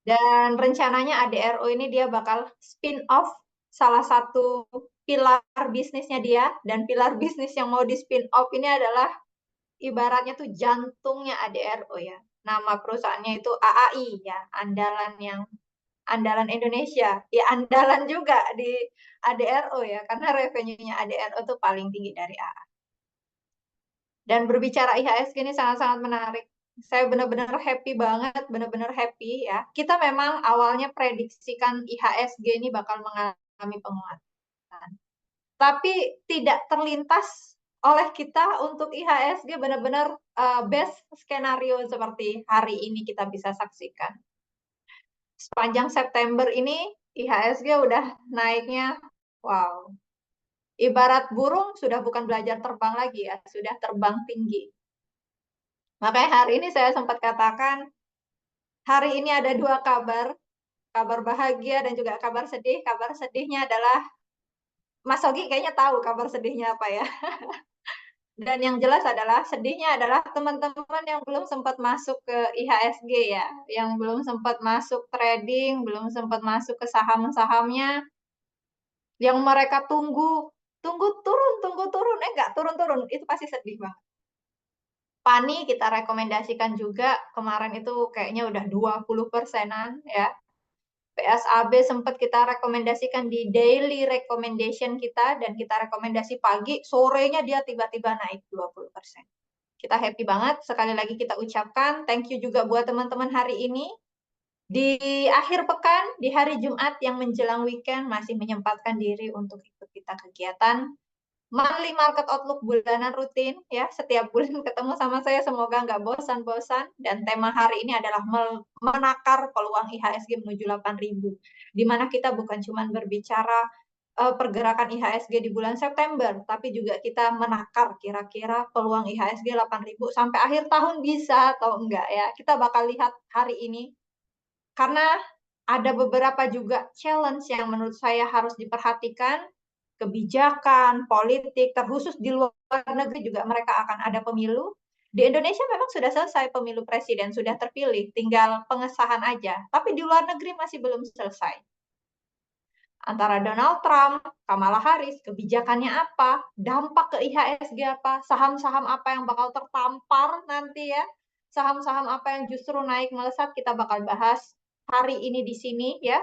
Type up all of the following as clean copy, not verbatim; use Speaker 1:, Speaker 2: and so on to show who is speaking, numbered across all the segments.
Speaker 1: Dan rencananya ADRO ini dia bakal spin off salah satu pilar bisnisnya dia, dan pilar bisnis yang mau di spin off ini adalah ibaratnya tuh jantungnya ADRO ya. Nama perusahaannya itu AAI ya, andalan Indonesia. Ya andalan juga di ADRO ya, karena revenue-nya ADRO tuh paling tinggi dari AA. Dan berbicara IHSG ini sangat-sangat menarik. Saya benar-benar happy banget, benar-benar happy ya. Kita memang awalnya prediksikan IHSG ini bakal mengalami penguatan. Tapi tidak terlintas oleh kita untuk IHSG benar-benar best skenario seperti hari ini kita bisa saksikan. Sepanjang September ini IHSG udah naiknya, wow. Ibarat burung sudah bukan belajar terbang lagi ya, sudah terbang tinggi. Makanya hari ini saya sempat katakan, hari ini ada dua kabar, kabar bahagia dan juga kabar sedih. Kabar sedihnya adalah, Mas Sogi kayaknya tahu kabar sedihnya apa ya. Dan yang jelas adalah, sedihnya adalah teman-teman yang belum sempat masuk ke IHSG ya, yang belum sempat masuk trading, belum sempat masuk ke saham-sahamnya, yang mereka tunggu turun, enggak turun, itu pasti sedih banget. Pani kita rekomendasikan juga, kemarin itu kayaknya udah 20%-an ya. PSAB sempat kita rekomendasikan di daily recommendation kita, dan kita rekomendasi pagi, sorenya dia tiba-tiba naik 20%. Kita happy banget, sekali lagi kita ucapkan thank you juga buat teman-teman hari ini. Di akhir pekan, di hari Jumat yang menjelang weekend, masih menyempatkan diri untuk ikut kita kegiatan Monthly Market Outlook bulanan rutin ya, setiap bulan ketemu sama saya, semoga nggak bosan-bosan. Dan tema hari ini adalah menakar peluang IHSG menuju 8.000, di mana kita bukan cuma berbicara pergerakan IHSG di bulan September, tapi juga kita menakar kira-kira peluang IHSG 8.000 sampai akhir tahun bisa atau enggak ya. Kita bakal lihat hari ini, karena ada beberapa juga challenge yang menurut saya harus diperhatikan. Kebijakan, politik, terkhusus di luar negeri juga mereka akan ada pemilu. Di Indonesia memang sudah selesai pemilu presiden, sudah terpilih, tinggal pengesahan aja. Tapi di luar negeri masih belum selesai. Antara Donald Trump, Kamala Harris, kebijakannya apa, dampak ke IHSG apa, saham-saham apa yang bakal tertampar nanti ya, saham-saham apa yang justru naik melesat, kita bakal bahas hari ini di sini ya.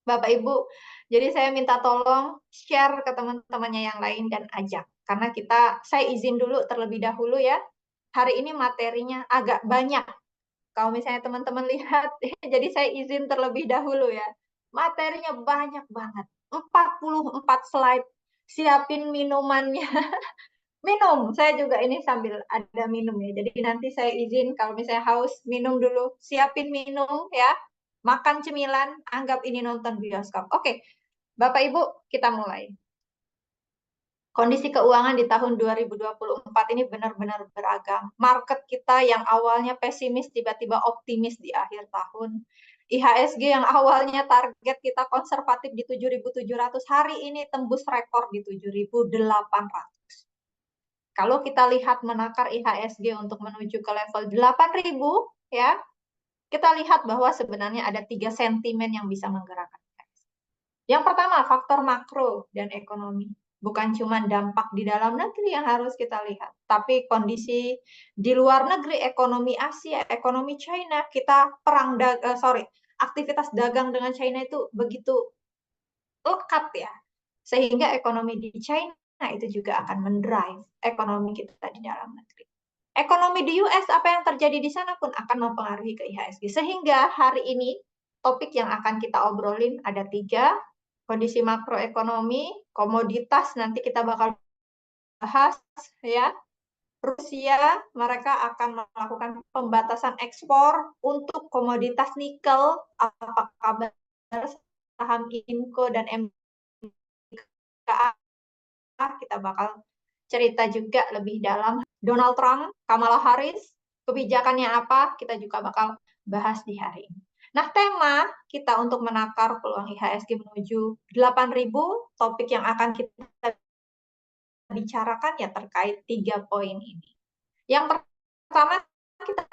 Speaker 1: Bapak Ibu, jadi saya minta tolong share ke teman-temannya yang lain dan ajak. Karena saya izin dulu terlebih dahulu ya. Hari ini materinya agak banyak. Kalau misalnya teman-teman lihat, jadi saya izin terlebih dahulu ya. Materinya banyak banget. 44 slide. Siapin minumannya. Minum, saya juga ini sambil ada minum ya. Jadi nanti saya izin kalau misalnya haus, minum dulu. Siapin minum ya. Makan cemilan, anggap ini nonton bioskop. Oke, Bapak Ibu, kita mulai. Kondisi keuangan di tahun 2024 ini benar-benar beragam. Market kita yang awalnya pesimis tiba-tiba optimis di akhir tahun. IHSG yang awalnya target kita konservatif di 7.700, hari ini tembus rekor di 7.800. Kalau kita lihat menakar IHSG untuk menuju ke level 8.000 ya, kita lihat bahwa sebenarnya ada 3 sentimen yang bisa menggerakkan. Yang pertama, faktor makro dan ekonomi. Bukan cuma dampak di dalam negeri yang harus kita lihat, tapi kondisi di luar negeri, ekonomi Asia, ekonomi China, kita aktivitas dagang dengan China itu begitu lekat ya, sehingga ekonomi di China itu juga akan mendrive ekonomi kita di dalam negeri. Ekonomi di US, apa yang terjadi di sana pun akan mempengaruhi ke IHSG. Sehingga hari ini topik yang akan kita obrolin ada 3, kondisi makroekonomi, komoditas nanti kita bakal bahas ya. Rusia, mereka akan melakukan pembatasan ekspor untuk komoditas nikel. Apa kabar saham INCO dan MKA? Kita bakal cerita juga lebih dalam. Donald Trump, Kamala Harris, kebijakannya apa, kita juga bakal bahas di hari ini. Nah, tema kita untuk menakar peluang IHSG menuju 8.000, topik yang akan kita bicarakan ya terkait 3 poin ini. Yang pertama, kita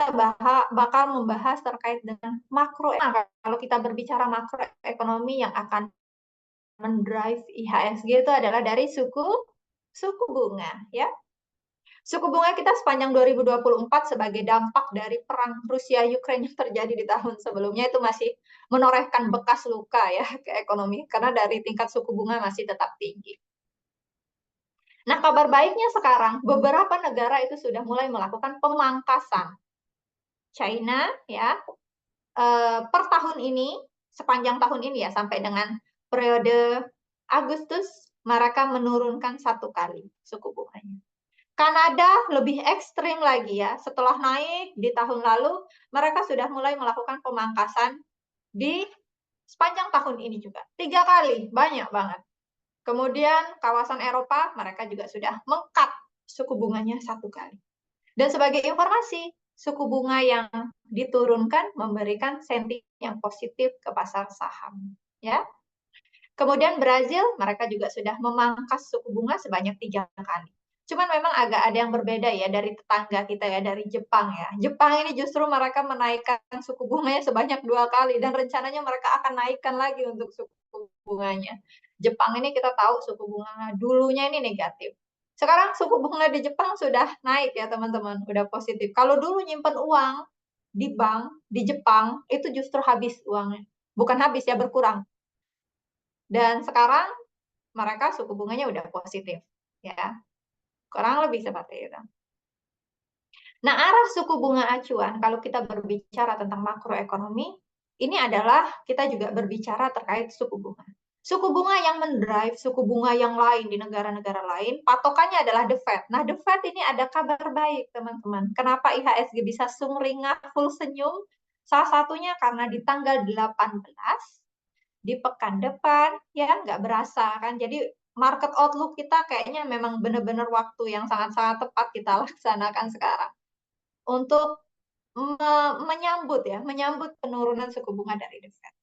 Speaker 1: bakal membahas terkait dengan makro. Kalau kita berbicara makroekonomi yang akan mendrive IHSG itu adalah dari suku bunga, ya. Suku bunga kita sepanjang 2024 sebagai dampak dari perang Rusia-Ukraina yang terjadi di tahun sebelumnya itu masih menorehkan bekas luka ya ke ekonomi karena dari tingkat suku bunga masih tetap tinggi. Nah, kabar baiknya sekarang beberapa negara itu sudah mulai melakukan pemangkasan. China ya per tahun ini, sepanjang tahun ini ya sampai dengan periode Agustus mereka menurunkan 1 kali suku bunganya. Kanada lebih ekstrim lagi ya, setelah naik di tahun lalu, mereka sudah mulai melakukan pemangkasan di sepanjang tahun ini juga. 3 kali, banyak banget. Kemudian kawasan Eropa, mereka juga sudah meng-cut suku bunganya 1 kali. Dan sebagai informasi, suku bunga yang diturunkan memberikan sentimen yang positif ke pasar saham. Ya. Kemudian Brazil, mereka juga sudah memangkas suku bunga sebanyak 3 kali. Cuman memang agak ada yang berbeda ya dari tetangga kita ya, dari Jepang ya. Jepang ini justru mereka menaikkan suku bunganya sebanyak 2 kali dan rencananya mereka akan naikkan lagi untuk suku bunganya. Jepang ini kita tahu suku bunga dulunya ini negatif. Sekarang suku bunga di Jepang sudah naik ya teman-teman, udah positif. Kalau dulu nyimpen uang di bank di Jepang itu justru habis uangnya. Bukan habis ya, berkurang. Dan sekarang mereka suku bunganya udah positif ya. Kurang lebih seperti itu. Nah, arah suku bunga acuan kalau kita berbicara tentang makroekonomi, ini adalah kita juga berbicara terkait suku bunga. Suku bunga yang mendrive suku bunga yang lain di negara-negara lain, patokannya adalah The Fed. Nah, The Fed ini ada kabar baik, teman-teman. Kenapa IHSG bisa sumringah full senyum? Salah satunya karena di tanggal 18, di pekan depan, ya nggak berasa kan. Jadi market outlook kita kayaknya memang benar-benar waktu yang sangat-sangat tepat kita laksanakan sekarang untuk menyambut penurunan suku bunga dari The Fed.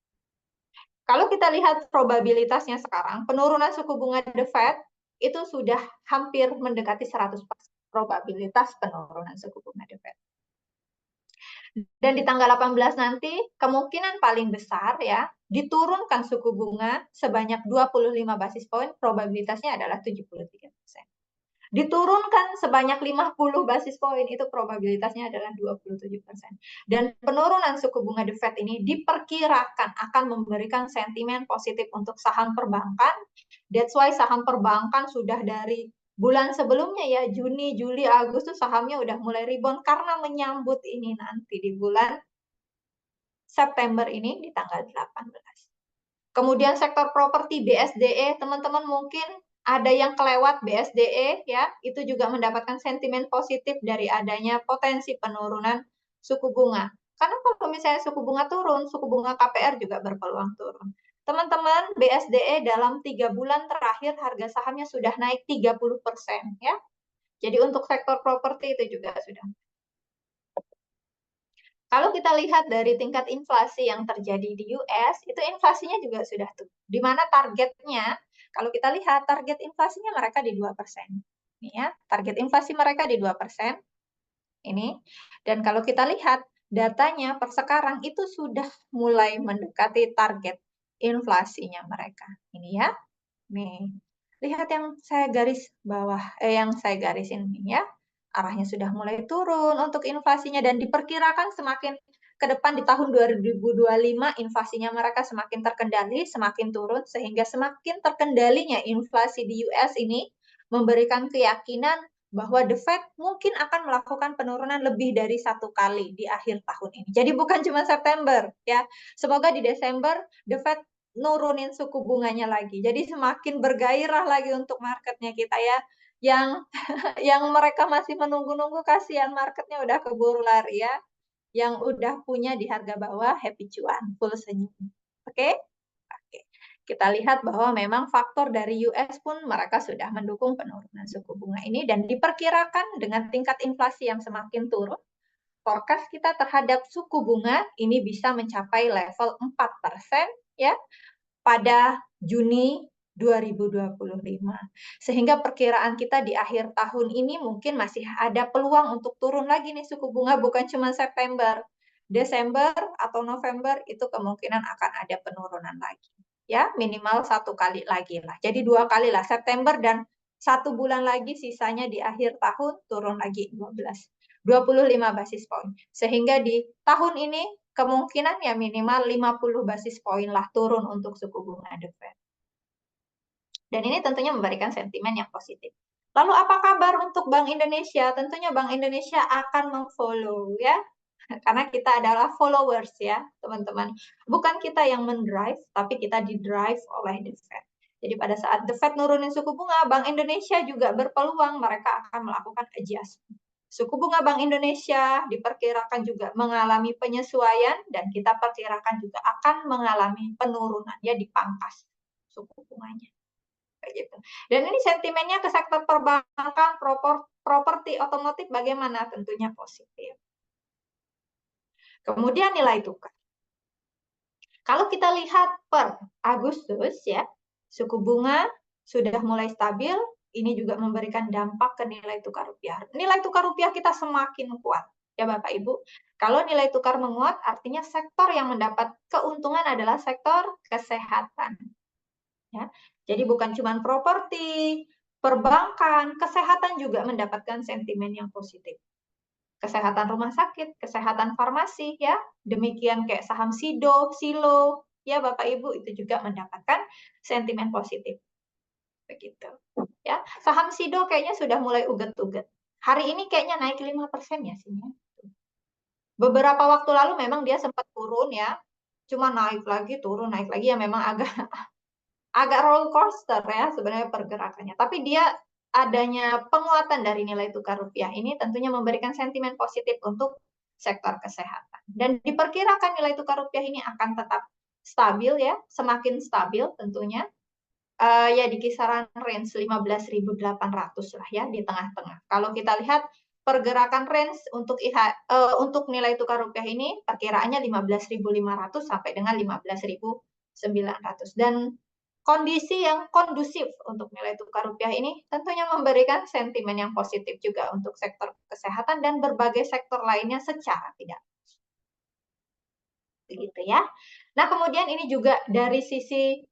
Speaker 1: Kalau kita lihat probabilitasnya sekarang, penurunan suku bunga The Fed itu sudah hampir mendekati 100% probabilitas penurunan suku bunga The Fed. Dan di tanggal 18 nanti kemungkinan paling besar ya diturunkan suku bunga sebanyak 25 basis poin, probabilitasnya adalah 73%. Diturunkan sebanyak 50 basis poin, itu probabilitasnya adalah 27%. Dan penurunan suku bunga The Fed ini diperkirakan akan memberikan sentimen positif untuk saham perbankan. That's why saham perbankan sudah dari bulan sebelumnya ya, Juni, Juli, Agustus sahamnya udah mulai rebound karena menyambut ini nanti di bulan September ini di tanggal 18. Kemudian sektor properti BSDE, teman-teman mungkin ada yang kelewat BSDE ya, itu juga mendapatkan sentimen positif dari adanya potensi penurunan suku bunga. Karena kalau misalnya suku bunga turun, suku bunga KPR juga berpeluang turun. Teman-teman, BSDE dalam 3 bulan terakhir harga sahamnya sudah naik 30% ya. Jadi untuk sektor properti itu juga sudah. Kalau kita lihat dari tingkat inflasi yang terjadi di US, itu inflasinya juga sudah turun. Di mana targetnya, kalau kita lihat target inflasinya mereka di 2%. Ini ya, target inflasi mereka di 2%. Ini. Dan kalau kita lihat datanya per sekarang itu sudah mulai mendekati target inflasinya mereka. Ini ya. Nih. Lihat yang saya garis bawah, yang saya garisin ini ya. Arahnya sudah mulai turun untuk inflasinya dan diperkirakan semakin ke depan di tahun 2025 inflasinya mereka semakin terkendali, semakin turun sehingga semakin terkendalinya inflasi di US ini memberikan keyakinan bahwa The Fed mungkin akan melakukan penurunan lebih dari 1 kali di akhir tahun ini. Jadi bukan cuma September ya. Semoga di Desember The Fed nurunin suku bunganya lagi. Jadi semakin bergairah lagi untuk marketnya kita ya. Yang mereka masih menunggu-nunggu, kasihan marketnya udah keburu lari ya. Yang udah punya di harga bawah happy cuan, full senyum. Oke? Oke. Kita lihat bahwa memang faktor dari US pun mereka sudah mendukung penurunan suku bunga ini dan diperkirakan dengan tingkat inflasi yang semakin turun, forecast kita terhadap suku bunga ini bisa mencapai level 4% ya pada Juni 2025. Sehingga perkiraan kita di akhir tahun ini mungkin masih ada peluang untuk turun lagi nih suku bunga, bukan cuma September. Desember atau November itu kemungkinan akan ada penurunan lagi. Ya, minimal 1 kali lagi lah. Jadi 2 kali lah, September dan 1 bulan lagi sisanya di akhir tahun turun lagi 25 basis point. Sehingga di tahun ini kemungkinan ya minimal 50 basis point lah turun untuk suku bunga The Fed. Dan ini tentunya memberikan sentimen yang positif. Lalu apa kabar untuk Bank Indonesia? Tentunya Bank Indonesia akan memfollow ya. Karena kita adalah followers ya, teman-teman. Bukan kita yang mendrive, tapi kita didrive oleh The Fed. Jadi pada saat The Fed nurunin suku bunga, Bank Indonesia juga berpeluang mereka akan melakukan adjustment. Suku bunga Bank Indonesia diperkirakan juga mengalami penyesuaian dan kita perkirakan juga akan mengalami penurunan ya, dipangkas suku bunganya. Kayak gitu. Dan ini sentimennya ke sektor perbankan, properti, otomotif bagaimana? Tentunya positif. Kemudian nilai tukar. Kalau kita lihat per Agustus ya, suku bunga sudah mulai stabil, ini juga memberikan dampak ke nilai tukar rupiah. Nilai tukar rupiah kita semakin kuat, ya Bapak Ibu. Kalau nilai tukar menguat, artinya sektor yang mendapat keuntungan adalah sektor kesehatan. Ya, jadi bukan cuma properti, perbankan, kesehatan juga mendapatkan sentimen yang positif. Kesehatan rumah sakit, kesehatan farmasi, ya, demikian kayak saham SIDO, SILO, ya Bapak Ibu itu juga mendapatkan sentimen positif. Begitu. Ya, saham SIDO kayaknya sudah mulai uget-uget. Hari ini kayaknya naik 5% ya sini. Beberapa waktu lalu memang dia sempat turun ya. Cuma naik lagi, turun, naik lagi ya memang agak roller coaster ya sebenarnya pergerakannya. Tapi dia adanya penguatan dari nilai tukar rupiah ini tentunya memberikan sentimen positif untuk sektor kesehatan. Dan diperkirakan nilai tukar rupiah ini akan tetap stabil ya, semakin stabil tentunya. Ya di kisaran range 15.800 lah ya, di tengah-tengah. Kalau kita lihat pergerakan range untuk untuk nilai tukar rupiah ini perkiraannya 15.500 sampai dengan 15.900. Dan kondisi yang kondusif untuk nilai tukar rupiah ini tentunya memberikan sentimen yang positif juga untuk sektor kesehatan dan berbagai sektor lainnya secara tidak. Begitu ya. Nah, kemudian ini juga dari sisi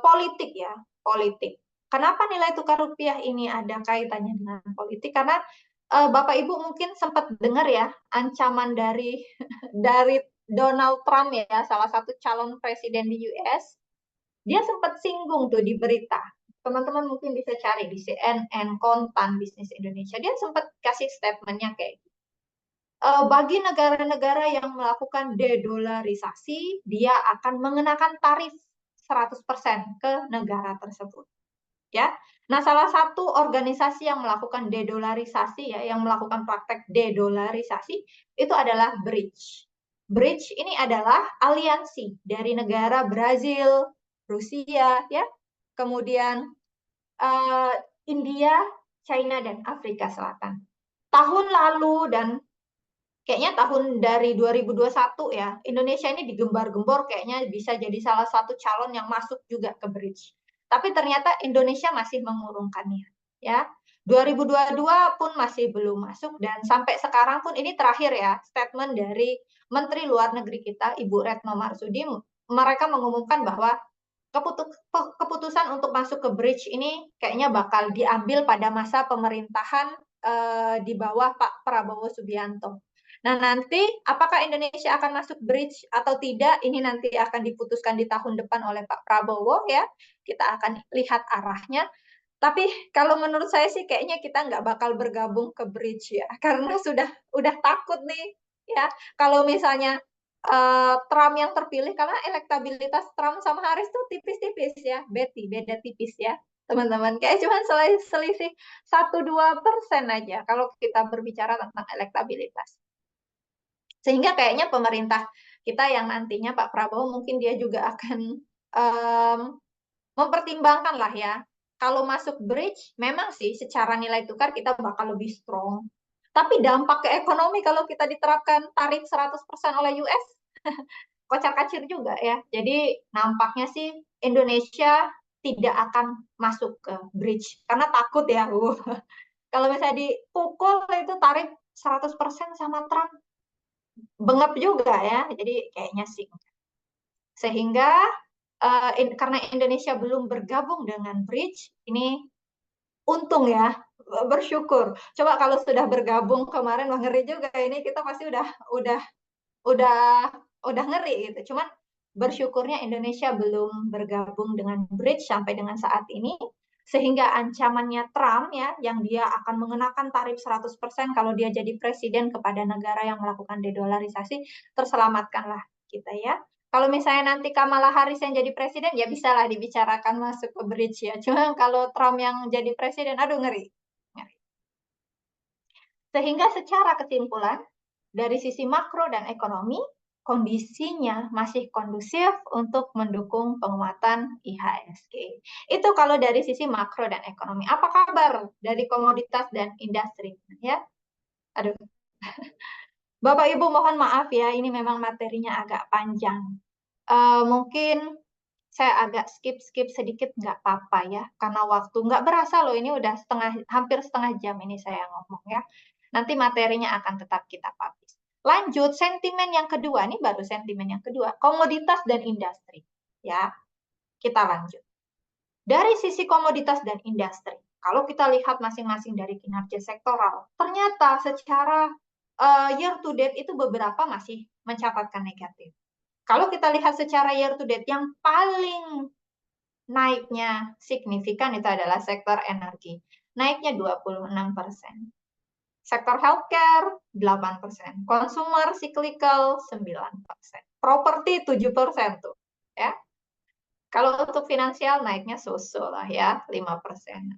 Speaker 1: politik ya, politik. Kenapa nilai tukar rupiah ini ada kaitannya dengan politik? Karena Bapak Ibu mungkin sempat dengar ya ancaman dari dari Donald Trump ya, salah satu calon presiden di US. Dia sempat singgung tuh di berita. Teman-teman mungkin bisa cari di CNN, Kontan, Bisnis Indonesia. Dia sempat kasih statementnya kayak bagi negara-negara yang melakukan dedolarisasi, dia akan mengenakan tarif 100% ke negara tersebut. Ya. Nah, salah satu organisasi yang melakukan dedolarisasi ya, yang melakukan praktek dedolarisasi itu adalah BRICS. BRICS ini adalah aliansi dari negara Brazil, Rusia ya, kemudian India, China dan Afrika Selatan. Tahun lalu dan kayaknya tahun dari 2021 ya, Indonesia ini digembar-gembor kayaknya bisa jadi salah satu calon yang masuk juga ke BRICS. Tapi ternyata Indonesia masih mengurungkannya, ya. 2022 pun masih belum masuk dan sampai sekarang pun ini terakhir ya, statement dari Menteri Luar Negeri kita Ibu Retno Marsudi, mereka mengumumkan bahwa keputusan untuk masuk ke BRICS ini kayaknya bakal diambil pada masa pemerintahan di bawah Pak Prabowo Subianto. Nah, nanti apakah Indonesia akan masuk BRICS atau tidak, ini nanti akan diputuskan di tahun depan oleh Pak Prabowo ya. Kita akan lihat arahnya. Tapi kalau menurut saya sih kayaknya kita nggak bakal bergabung ke BRICS ya, karena udah takut nih ya. Kalau misalnya Trump yang terpilih, karena elektabilitas Trump sama Harris tuh tipis-tipis ya, beda tipis ya teman-teman. Kayak cuma selisih 1-2% aja kalau kita berbicara tentang elektabilitas. Sehingga kayaknya pemerintah kita yang nantinya Pak Prabowo mungkin dia juga akan mempertimbangkan lah ya. Kalau masuk BRICS, memang sih secara nilai tukar kita bakal lebih strong. Tapi dampak ke ekonomi kalau kita diterapkan tarif 100% oleh US, kocar-kacir juga ya. Jadi nampaknya sih Indonesia tidak akan masuk ke bridge karena takut ya. Kalau misalnya dipukul itu tarif 100% sama Trump, bengap juga ya. Jadi kayaknya sih. Sehingga karena Indonesia belum bergabung dengan bridge, ini untung ya, bersyukur. Coba kalau sudah bergabung kemarin, wah ngeri juga ini, kita pasti udah udah ngeri gitu. Cuman bersyukurnya Indonesia belum bergabung dengan bridge sampai dengan saat ini, sehingga ancamannya Trump ya, yang dia akan mengenakan tarif 100% kalau dia jadi presiden kepada negara yang melakukan dedolarisasi, terselamatkanlah kita ya. Kalau misalnya nanti Kamala Harris yang jadi presiden, ya bisalah dibicarakan masuk ke bridge ya. Cuma kalau Trump yang jadi presiden, aduh ngeri. Ngeri. Sehingga secara kesimpulan, dari sisi makro dan ekonomi, kondisinya masih kondusif untuk mendukung penguatan IHSG. Itu kalau dari sisi makro dan ekonomi. Apa kabar dari komoditas dan industri? Ya, aduh. Bapak Ibu mohon maaf ya, ini memang materinya agak panjang. Mungkin saya agak skip sedikit, nggak apa-apa ya, karena waktu nggak berasa loh, ini udah hampir setengah jam ini saya ngomong ya. Nanti materinya akan tetap kita publish. Lanjut, sentimen yang kedua, ini baru sentimen yang kedua, komoditas dan industri. Ya, kita lanjut. Dari sisi komoditas dan industri, kalau kita lihat masing-masing dari kinerja sektoral, ternyata secara year to date itu beberapa masih mencatatkan negatif. Kalau kita lihat secara year to date, yang paling naiknya signifikan itu adalah sektor energi. Naiknya 26%. Sektor healthcare 8%. Consumer cyclical 9%. Properti 7% tuh. Ya. Kalau untuk finansial naiknya so-so lah ya, 5%.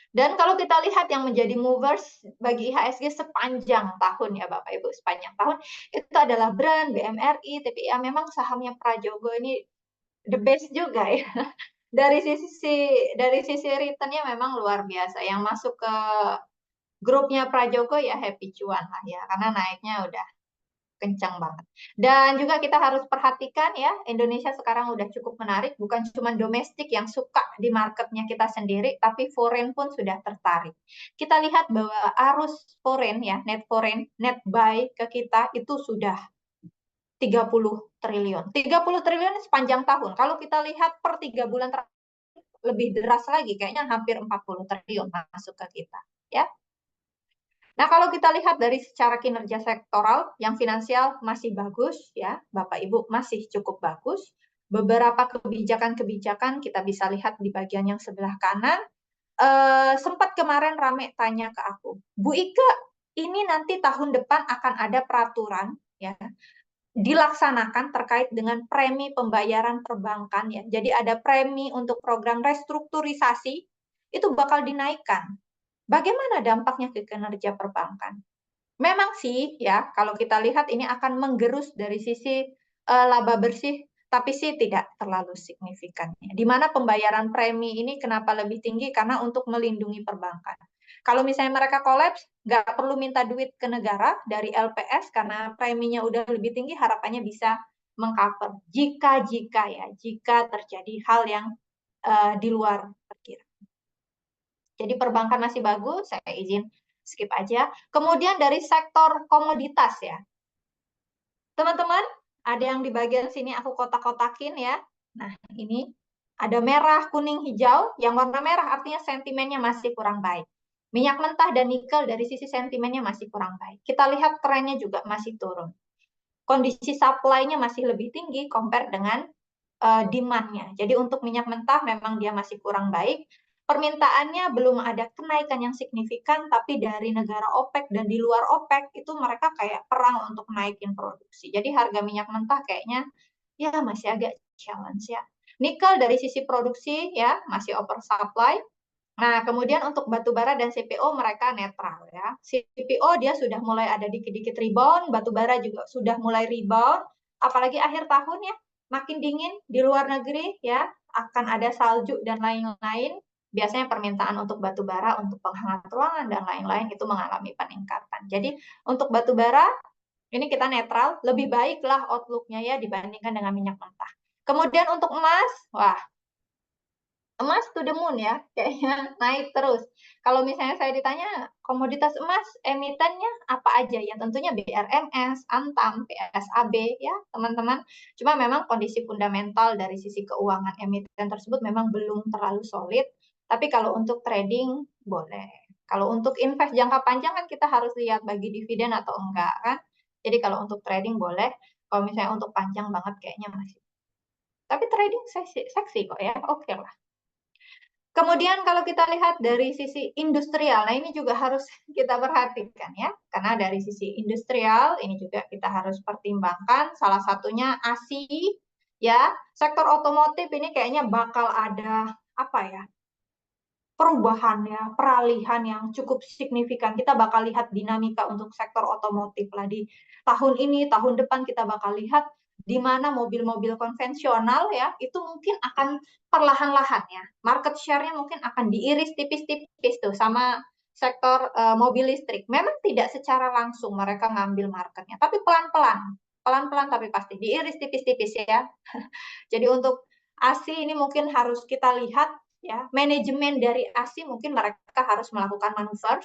Speaker 1: Dan kalau kita lihat yang menjadi movers bagi IHSG sepanjang tahun ya Bapak Ibu, sepanjang tahun itu adalah BRAN, BMRI, TPIA. Memang sahamnya Prajogo ini the best juga ya. Dari sisi returnnya memang luar biasa. Yang masuk ke grupnya Prajogo ya happy cuan lah ya, karena naiknya udah kencang banget. Dan juga kita harus perhatikan ya, Indonesia sekarang udah cukup menarik, bukan cuma domestik yang suka di marketnya kita sendiri, tapi foreign pun sudah tertarik. Kita lihat bahwa arus foreign ya, net foreign, net buy ke kita itu sudah 30 triliun. 30 triliun sepanjang tahun. Kalau kita lihat per 3 bulan terakhir lebih deras lagi, kayaknya hampir 40 triliun masuk ke kita. Ya. Nah, kalau kita lihat dari secara kinerja sektoral, yang finansial masih bagus, ya, Bapak Ibu, masih cukup bagus. Beberapa kebijakan-kebijakan kita bisa lihat di bagian yang sebelah kanan. Sempat kemarin rame tanya ke aku, Bu Ike, ini nanti tahun depan akan ada peraturan, ya, dilaksanakan terkait dengan premi pembayaran perbankan, ya. Jadi ada premi untuk program restrukturisasi, itu bakal dinaikkan. Bagaimana dampaknya ke kinerja perbankan? Memang sih ya, kalau kita lihat ini akan menggerus dari sisi laba bersih, tapi sih tidak terlalu signifikan. Di mana pembayaran premi ini kenapa lebih tinggi? Karena untuk melindungi perbankan. Kalau misalnya mereka kolaps, nggak perlu minta duit ke negara dari LPS karena preminya udah lebih tinggi, harapannya bisa mengcover. Jika terjadi hal yang di luar perkiraan. Jadi perbankan masih bagus, saya izin skip aja. Kemudian dari sektor komoditas ya. Teman-teman, ada yang di bagian sini aku kotak-kotakin ya. Nah, ini ada merah, kuning, hijau. Yang warna merah artinya sentimennya masih kurang baik. Minyak mentah dan nikel dari sisi sentimennya masih kurang baik. Kita lihat trennya juga masih turun. Kondisi supply-nya masih lebih tinggi compare dengan demand-nya. Jadi untuk minyak mentah memang dia masih kurang baik. Permintaannya belum ada kenaikan yang signifikan, tapi dari negara OPEC dan di luar OPEC itu mereka kayak perang untuk naikin produksi. Jadi harga minyak mentah kayaknya ya masih agak challenge ya. Nikel dari sisi produksi ya masih oversupply. Nah, kemudian untuk batu bara dan CPO mereka netral ya. CPO dia sudah mulai ada dikit-dikit rebound, batu bara juga sudah mulai rebound, apalagi akhir tahun ya, makin dingin di luar negeri ya, akan ada salju dan lain-lain. Biasanya permintaan untuk batu bara, untuk penghangat ruangan dan lain-lain itu mengalami peningkatan. Jadi untuk batu bara ini kita netral, lebih baiklah outlook-nya ya dibandingkan dengan minyak mentah. Kemudian untuk emas, wah emas to the moon ya, kayaknya naik terus. Kalau misalnya saya ditanya komoditas emas emitennya apa aja ya, tentunya BRMS, Antam, PSAB ya teman-teman. Cuma memang kondisi fundamental dari sisi keuangan emiten tersebut memang belum terlalu solid. Tapi kalau untuk trading boleh. Kalau untuk invest jangka panjang kan kita harus lihat bagi dividen atau enggak kan. Jadi kalau untuk trading boleh. Kalau misalnya untuk panjang banget kayaknya masih. Tapi trading seksi kok ya, oke lah. Kemudian kalau kita lihat dari sisi industrial, nah ini juga harus kita perhatikan ya, karena dari sisi industrial ini juga kita harus pertimbangkan. Salah satunya ASI, ya, sektor otomotif ini kayaknya bakal ada apa ya? Perubahan ya, peralihan yang cukup signifikan. Kita bakal lihat dinamika untuk sektor otomotif lah di tahun ini, tahun depan kita bakal lihat di mana mobil-mobil konvensional ya itu mungkin akan perlahan-lahan ya market share-nya mungkin akan diiris tipis-tipis tuh sama sektor mobil listrik. Memang tidak secara langsung mereka ngambil marketnya, tapi pelan-pelan, pelan-pelan tapi pasti diiris tipis-tipis ya. Jadi untuk ASI ini mungkin harus kita lihat ya, manajemen dari ASI mungkin mereka harus melakukan manuver,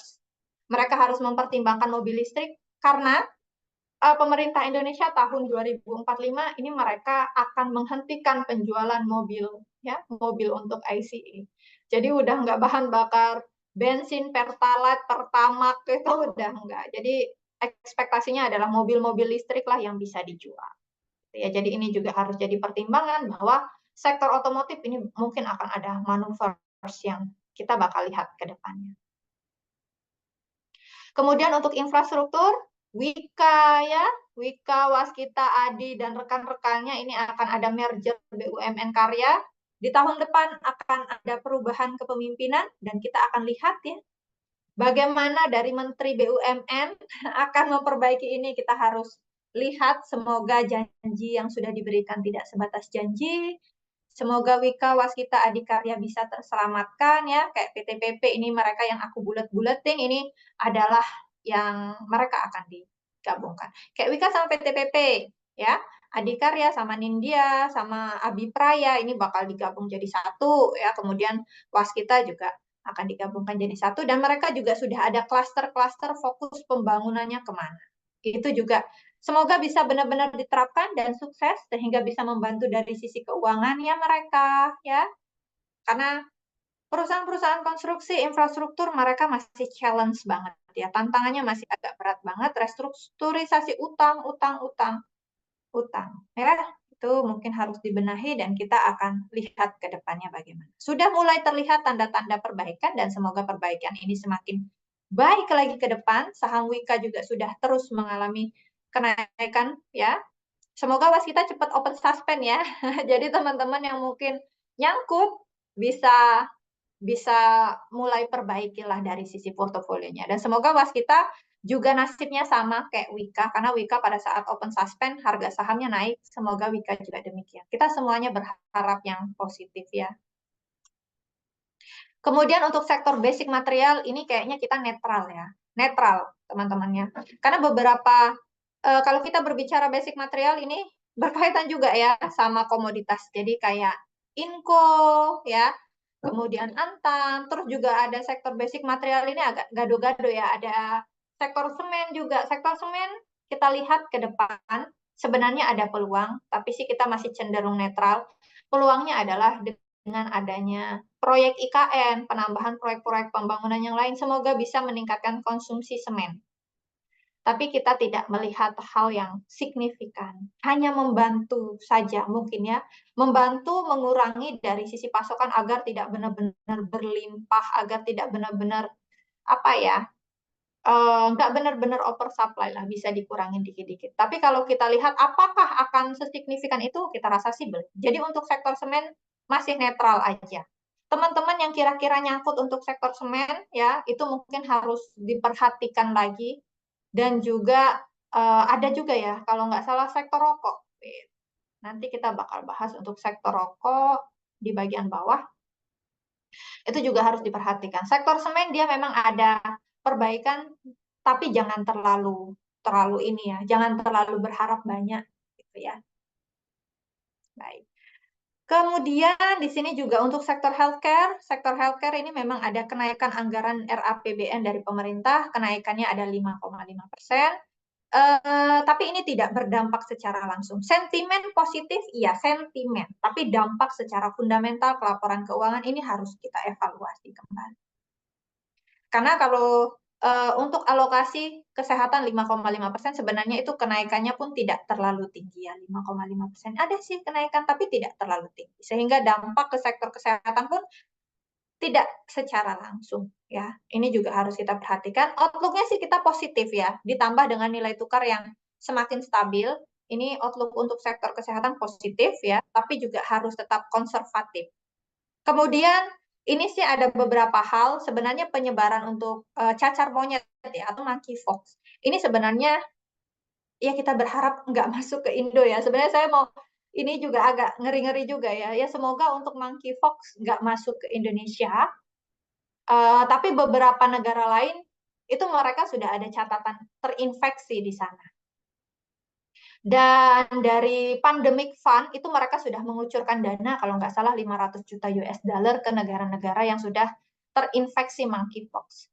Speaker 1: mereka harus mempertimbangkan mobil listrik karena pemerintah Indonesia tahun 2045 ini mereka akan menghentikan penjualan mobil ya, mobil untuk ICE. Jadi udah nggak bahan bakar bensin, pertalite, pertamax itu udah nggak. Jadi ekspektasinya adalah mobil-mobil listrik lah yang bisa dijual. Ya, jadi ini juga harus jadi pertimbangan bahwa sektor otomotif ini mungkin akan ada manuver yang kita bakal lihat ke depannya. Kemudian untuk infrastruktur, Wika ya, Wika, Waskita, Adi, dan rekan-rekannya ini akan ada merger BUMN Karya. Di tahun depan akan ada perubahan kepemimpinan dan kita akan lihat ya bagaimana dari Menteri BUMN akan memperbaiki ini. Kita harus lihat, semoga janji yang sudah diberikan tidak sebatas janji. Semoga Wika, Waskita, Adikarya bisa terselamatkan ya. Kayak PTPP ini mereka yang aku bulet-buletin ini adalah yang mereka akan digabungkan. Kayak Wika sama PTPP ya. Adikarya sama Nindya sama Abipraya ini bakal digabung jadi satu ya. Kemudian Waskita juga akan digabungkan jadi satu dan mereka juga sudah ada klaster-klaster fokus pembangunannya kemana. Itu juga semoga bisa benar-benar diterapkan dan sukses sehingga bisa membantu dari sisi keuangannya mereka ya. Karena perusahaan-perusahaan konstruksi infrastruktur mereka masih challenge banget ya. Tantangannya masih agak berat banget, restrukturisasi utang, utang, utang, utang ya. Itu mungkin harus dibenahi dan kita akan lihat ke depannya bagaimana. Sudah mulai terlihat tanda-tanda perbaikan dan semoga perbaikan ini semakin baik lagi ke depan. Saham Wika juga sudah terus mengalami kenaikan ya. Semoga Waskita cepat open suspend ya. Jadi teman-teman yang mungkin nyangkut bisa bisa mulai perbaikilah dari sisi portofolionya. Dan semoga Waskita juga nasibnya sama kayak Wika, karena Wika pada saat open suspend harga sahamnya naik. Semoga Wika juga demikian. Kita semuanya berharap yang positif ya. Kemudian untuk sektor basic material ini kayaknya kita netral ya. Netral teman-temannya. Karena beberapa kalau kita berbicara basic material ini berkaitan juga ya sama komoditas. Jadi kayak Inco ya, kemudian Antam, terus juga ada sektor basic material ini agak gado-gado ya. Ada sektor semen juga. Sektor semen kita lihat ke depan sebenarnya ada peluang, tapi sih kita masih cenderung netral. Peluangnya adalah dengan adanya proyek IKN, penambahan proyek-proyek pembangunan yang lain, semoga bisa meningkatkan konsumsi semen. Tapi kita tidak melihat hal yang signifikan. Hanya membantu saja mungkin ya. Membantu mengurangi dari sisi pasokan agar tidak benar-benar berlimpah, agar tidak benar-benar apa ya, nggak benar-benar oversupply lah, bisa dikurangin dikit-dikit. Tapi kalau kita lihat apakah akan sesignifikan itu, kita rasa sih belum. Jadi untuk sektor semen masih netral aja. Teman-teman yang kira-kira nyangkut untuk sektor semen ya, itu mungkin harus diperhatikan lagi. Dan juga ada juga ya, kalau nggak salah sektor rokok. Nanti kita bakal bahas untuk sektor rokok di bagian bawah. Itu juga harus diperhatikan. Sektor semen dia memang ada perbaikan, tapi jangan terlalu ini ya, jangan terlalu berharap banyak gitu ya. Baik. Kemudian di sini juga untuk sektor healthcare ini memang ada kenaikan anggaran RAPBN dari pemerintah, kenaikannya ada 5,5%. Tapi ini tidak berdampak secara langsung. Sentimen positif, iya sentimen. Tapi dampak secara fundamental ke laporan keuangan ini harus kita evaluasi kembali. Karena kalau untuk alokasi kesehatan 5,5% sebenarnya itu kenaikannya pun tidak terlalu tinggi ya, 5,5%. Ada sih kenaikan tapi tidak terlalu tinggi. Sehingga dampak ke sektor kesehatan pun tidak secara langsung ya. Ini juga harus kita perhatikan. Outlook-nya sih kita positif ya, ditambah dengan nilai tukar yang semakin stabil. Ini outlook untuk sektor kesehatan positif ya, tapi juga harus tetap konservatif. Kemudian ini sih ada beberapa hal sebenarnya penyebaran untuk cacar monyet ya atau monkeypox. Ini sebenarnya ya kita berharap nggak masuk ke Indo ya. Sebenarnya saya mau ini juga agak ngeri-ngeri juga ya. Ya semoga untuk monkeypox nggak masuk ke Indonesia. Tapi beberapa negara lain itu mereka sudah ada catatan terinfeksi di sana. Dan dari pandemic fund itu mereka sudah mengucurkan dana kalau nggak salah 500 juta US dollar ke negara-negara yang sudah terinfeksi monkeypox.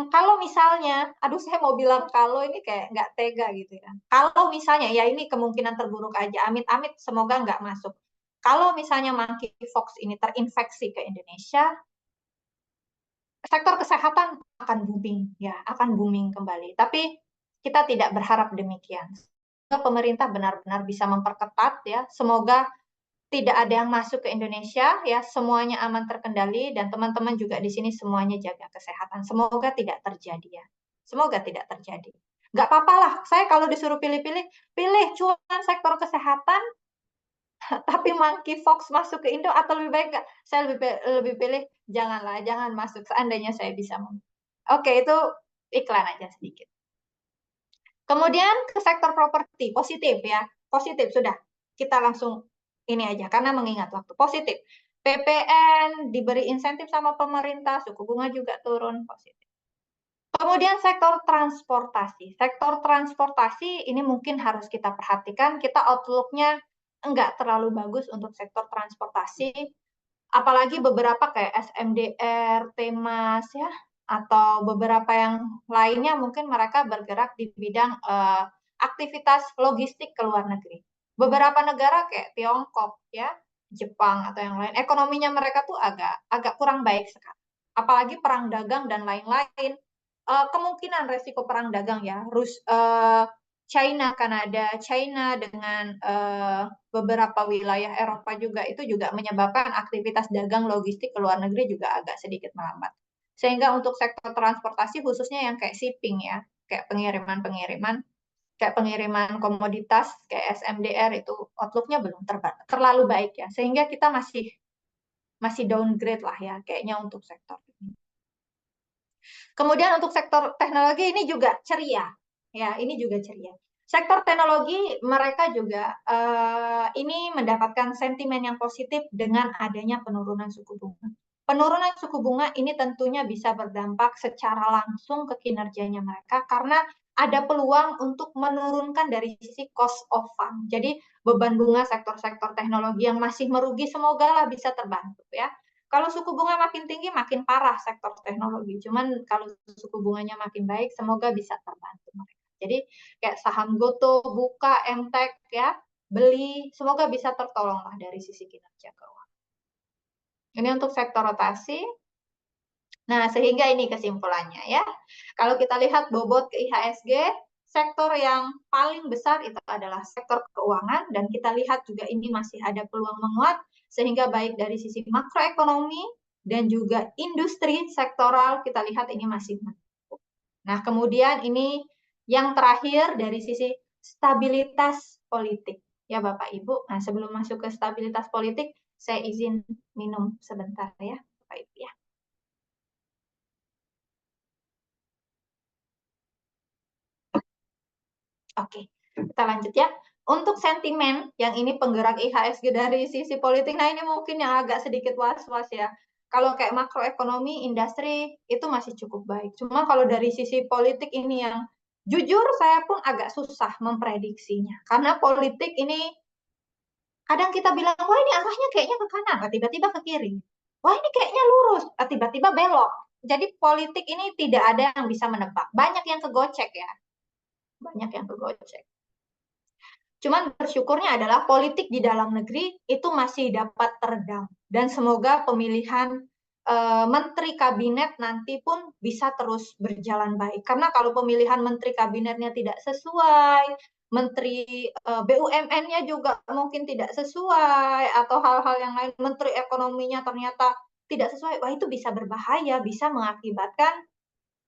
Speaker 1: Kalau misalnya, aduh saya mau bilang kalau ini kayak nggak tega gitu ya. Kalau misalnya, ya ini kemungkinan terburuk aja, amit-amit semoga nggak masuk. Kalau misalnya monkeypox ini terinfeksi ke Indonesia, sektor kesehatan akan booming ya, akan booming kembali. Tapi kita tidak berharap demikian. Pemerintah benar-benar bisa memperketat ya. Semoga tidak ada yang masuk ke Indonesia ya, semuanya aman terkendali dan teman-teman juga di sini semuanya jaga kesehatan. Semoga tidak terjadi ya. Semoga tidak terjadi. Nggak apa-apa lah, saya kalau disuruh pilih-pilih, pilih cuma sektor kesehatan, tapi monkeypox masuk ke Indo atau lebih baik nggak? Saya lebih pilih janganlah, jangan masuk seandainya saya bisa. Oke, itu iklan aja sedikit. Kemudian ke sektor properti, positif ya. Positif sudah. Kita langsung ini aja karena mengingat waktu. Positif. PPN diberi insentif sama pemerintah, suku bunga juga turun, positif. Kemudian sektor transportasi. Sektor transportasi ini mungkin harus kita perhatikan. Kita outlook-nya enggak terlalu bagus untuk sektor transportasi. Apalagi beberapa kayak SMDR, Temas ya, atau beberapa yang lainnya mungkin mereka bergerak di bidang aktivitas logistik ke luar negeri. Beberapa negara kayak Tiongkok ya, Jepang atau yang lain, ekonominya mereka tuh agak kurang baik sekali. Apalagi perang dagang dan lain-lain. Kemungkinan resiko perang dagang ya, China, Kanada, China dengan beberapa wilayah Eropa juga itu juga menyebabkan aktivitas dagang logistik ke luar negeri juga agak sedikit melambat. Sehingga untuk sektor transportasi khususnya yang kayak shipping ya, kayak pengiriman komoditas kayak SMDR itu outlook-nya belum terlalu baik ya. Sehingga kita masih downgrade lah ya kayaknya untuk sektor ini. Kemudian untuk sektor teknologi ini juga ceria. Ya, ini juga ceria. Sektor teknologi mereka juga ini mendapatkan sentimen yang positif dengan adanya penurunan suku bunga. Penurunan suku bunga ini tentunya bisa berdampak secara langsung ke kinerjanya mereka karena ada peluang untuk menurunkan dari sisi cost of fund. Jadi beban bunga sektor-sektor teknologi yang masih merugi semoga lah bisa terbantu ya. Kalau suku bunga makin tinggi, makin parah sektor teknologi. Cuman kalau suku bunganya makin baik, semoga bisa terbantu mereka. Jadi kayak saham Goto, Buka, Emtek ya, beli, semoga bisa tertolong lah dari sisi kinerja keuangan. Ini untuk sektor rotasi. Nah, sehingga ini kesimpulannya ya. Kalau kita lihat bobot ke IHSG, sektor yang paling besar itu adalah sektor keuangan dan kita lihat juga ini masih ada peluang menguat sehingga baik dari sisi makroekonomi dan juga industri sektoral kita lihat ini masih menurun. Nah, kemudian ini yang terakhir dari sisi stabilitas politik ya Bapak Ibu. Nah, sebelum masuk ke stabilitas politik, saya izin minum sebentar ya Bapak Ibu ya. Oke, kita lanjut ya. Untuk sentimen, yang ini penggerak IHSG dari sisi politik, nah ini mungkin yang agak sedikit was-was ya. Kalau kayak makroekonomi, industri, itu masih cukup baik. Cuma kalau dari sisi politik ini yang jujur saya pun agak susah memprediksinya. Karena politik ini Kadang kita bilang, wah ini arahnya kayaknya ke kanan, tiba-tiba ke kiri. Wah ini kayaknya lurus, tiba-tiba belok. Jadi politik ini tidak ada yang bisa menebak. Banyak yang kegocek ya. Banyak yang kegocek. Cuman bersyukurnya adalah politik di dalam negeri itu masih dapat teredam. Dan semoga pemilihan menteri kabinet nanti pun bisa terus berjalan baik. Karena kalau pemilihan menteri kabinetnya tidak sesuai, menteri BUMN-nya juga mungkin tidak sesuai, atau hal-hal yang lain, menteri ekonominya ternyata tidak sesuai, wah itu bisa berbahaya, bisa mengakibatkan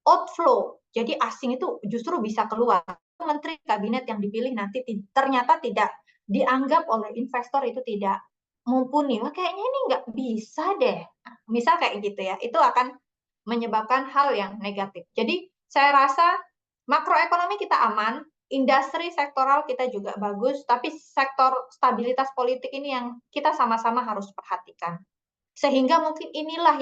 Speaker 1: outflow. Jadi asing itu justru bisa keluar. Menteri kabinet yang dipilih nanti ternyata tidak dianggap oleh investor itu tidak mumpuni. Wah kayaknya ini nggak bisa deh. Nah, misal kayak gitu ya, itu akan menyebabkan hal yang negatif. Jadi saya rasa makroekonomi kita aman, industri sektoral kita juga bagus, tapi sektor stabilitas politik ini yang kita sama-sama harus perhatikan. Sehingga mungkin inilah